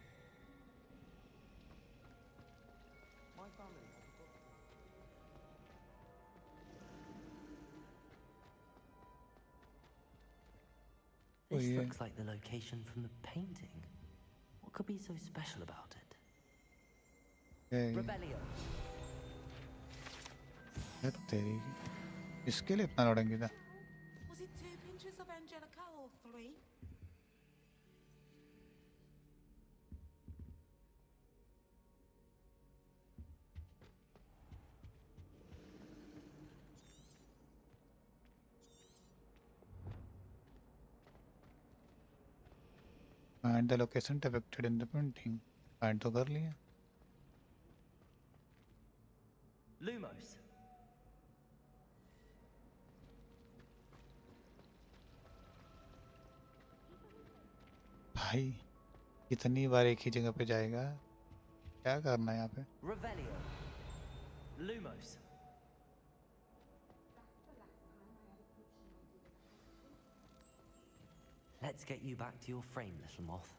This looks like the location from the painting. What could be so special about it? Revelio. तेरी इसके लिए इतना लड़ेंगे था. Was it 2 pinches of Angelica or 3? Find the location depicted in the painting. Find तो कर लिया. Lumos. भाई कितनी बार एक ही जगह पे जाएगा? क्या करना है यहाँ पे? Revelio. Lumos. Let's get you back to your frame, little moth.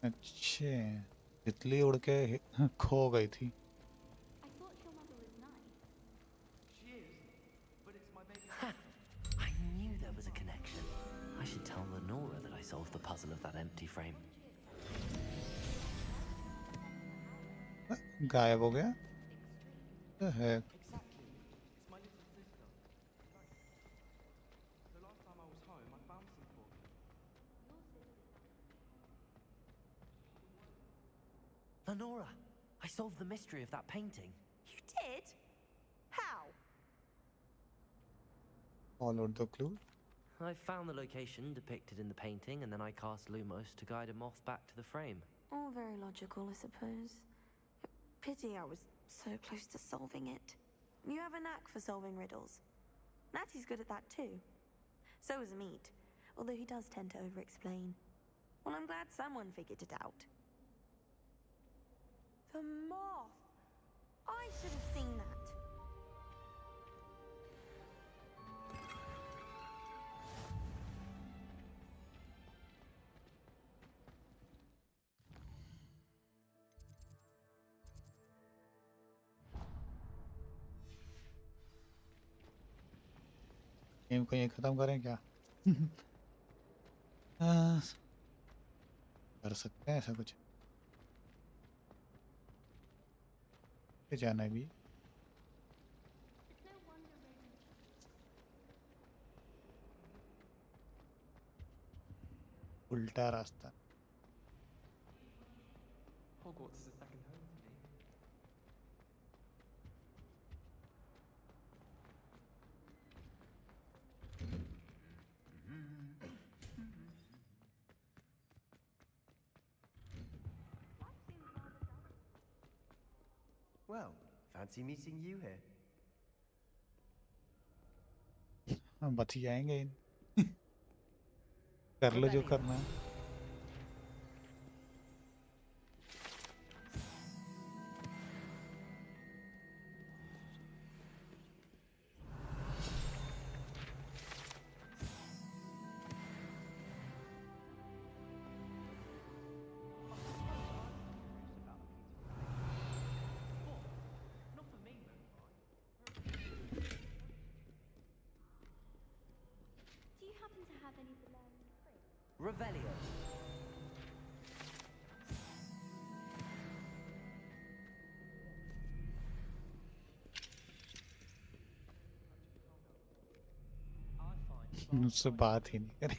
अच्छे, तितली उड़ के खो गई थी. I thought your mother was nice. Ha! puzzle of that empty frame. गायब हो गया है। Exactly. It's my little sister. The last time I was home, I found some for her. Lenora, I solved the mystery of that painting. You did? How? Followed the clue. I found the location depicted in the painting, and then I cast Lumos to guide him off back to the frame. All very logical, I suppose. Pity I was so close to solving it. You have a knack for solving riddles. Natty's good at that too. So is Amit, although he does tend to over-explain. Well, I'm glad someone figured it out. The moth! I should have seen that. Game को ये खत्म करें क्या? कर सकते हैं ऐसा कुछ। जाना है भी। उल्टा रास्ता। Hogwarts is a second home to me. Well, fancy meeting you here. हम बच ही जाएंगे। कर लो जो करना है। Revelio. मुझसे बात ही नहीं करे।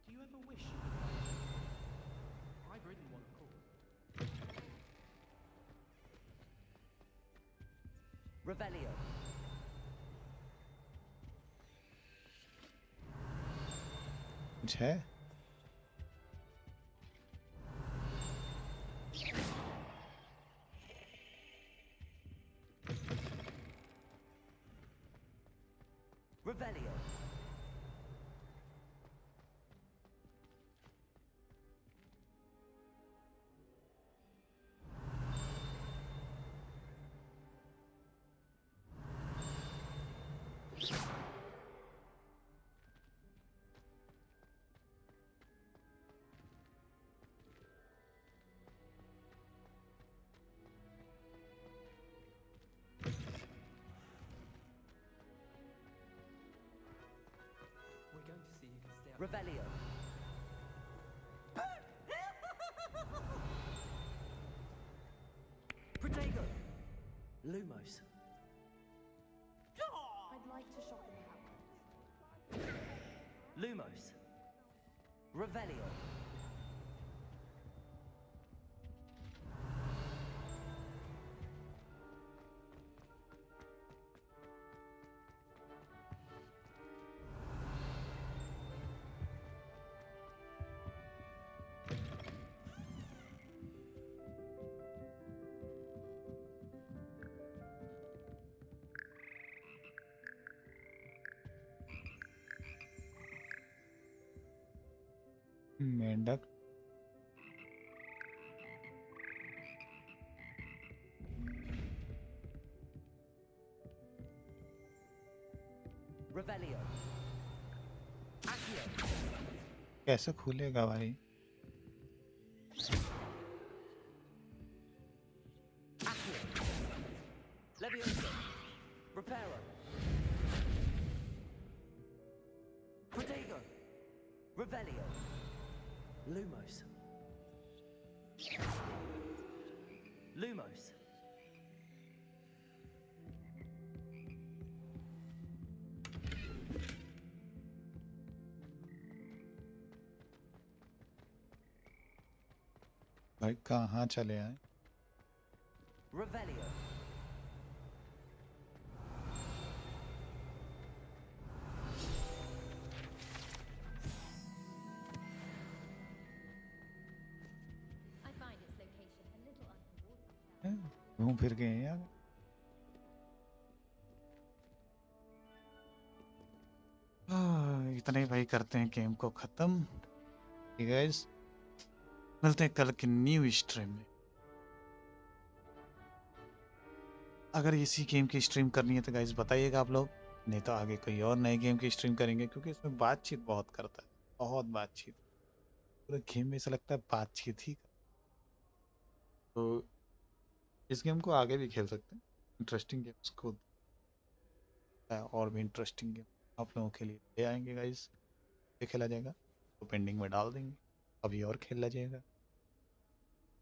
Do you ever wish? I've written one, of course. Revelio. कुछ है? Revelio. We're going to see who can stay up. Revelio. Protego. Lumos. I'd like to shop in Hogwarts. Lumos. Revelio. मेंढक। Revelio. Accio. कैसे खुलेगा भाई? Leviosa. Reparo. Protego. Revelio. Lumos. Lumos. भाई कहाँ चले आए? Revelio. I find its location a little untoward. घूम फिर गए हैं यार. इतना ही भाई, करते हैं गेम को खत्म. गाइस मिलते हैं कल की न्यू स्ट्रीम में. अगर इसी गेम की स्ट्रीम करनी है तो गाइस बताइएगा आप लोग, नहीं तो आगे कोई और नए गेम की स्ट्रीम करेंगे, क्योंकि इसमें बातचीत बहुत करता है, बहुत बातचीत. पूरे गेम में ऐसा लगता है बातचीत ही. तो इस गेम को आगे भी खेल सकते हैं. इंटरेस्टिंग गेम्स को और भी इंटरेस्टिंग गेम आप लोगों के लिए ले आएंगे गाइस. ये खेला जाएगा तो पेंडिंग में डाल देंगे, अभी और खेला जाएगा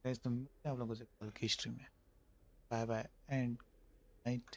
गाइस. तो मिलते हैं आप लोगों से कल की स्ट्रीम में. Bye bye and night.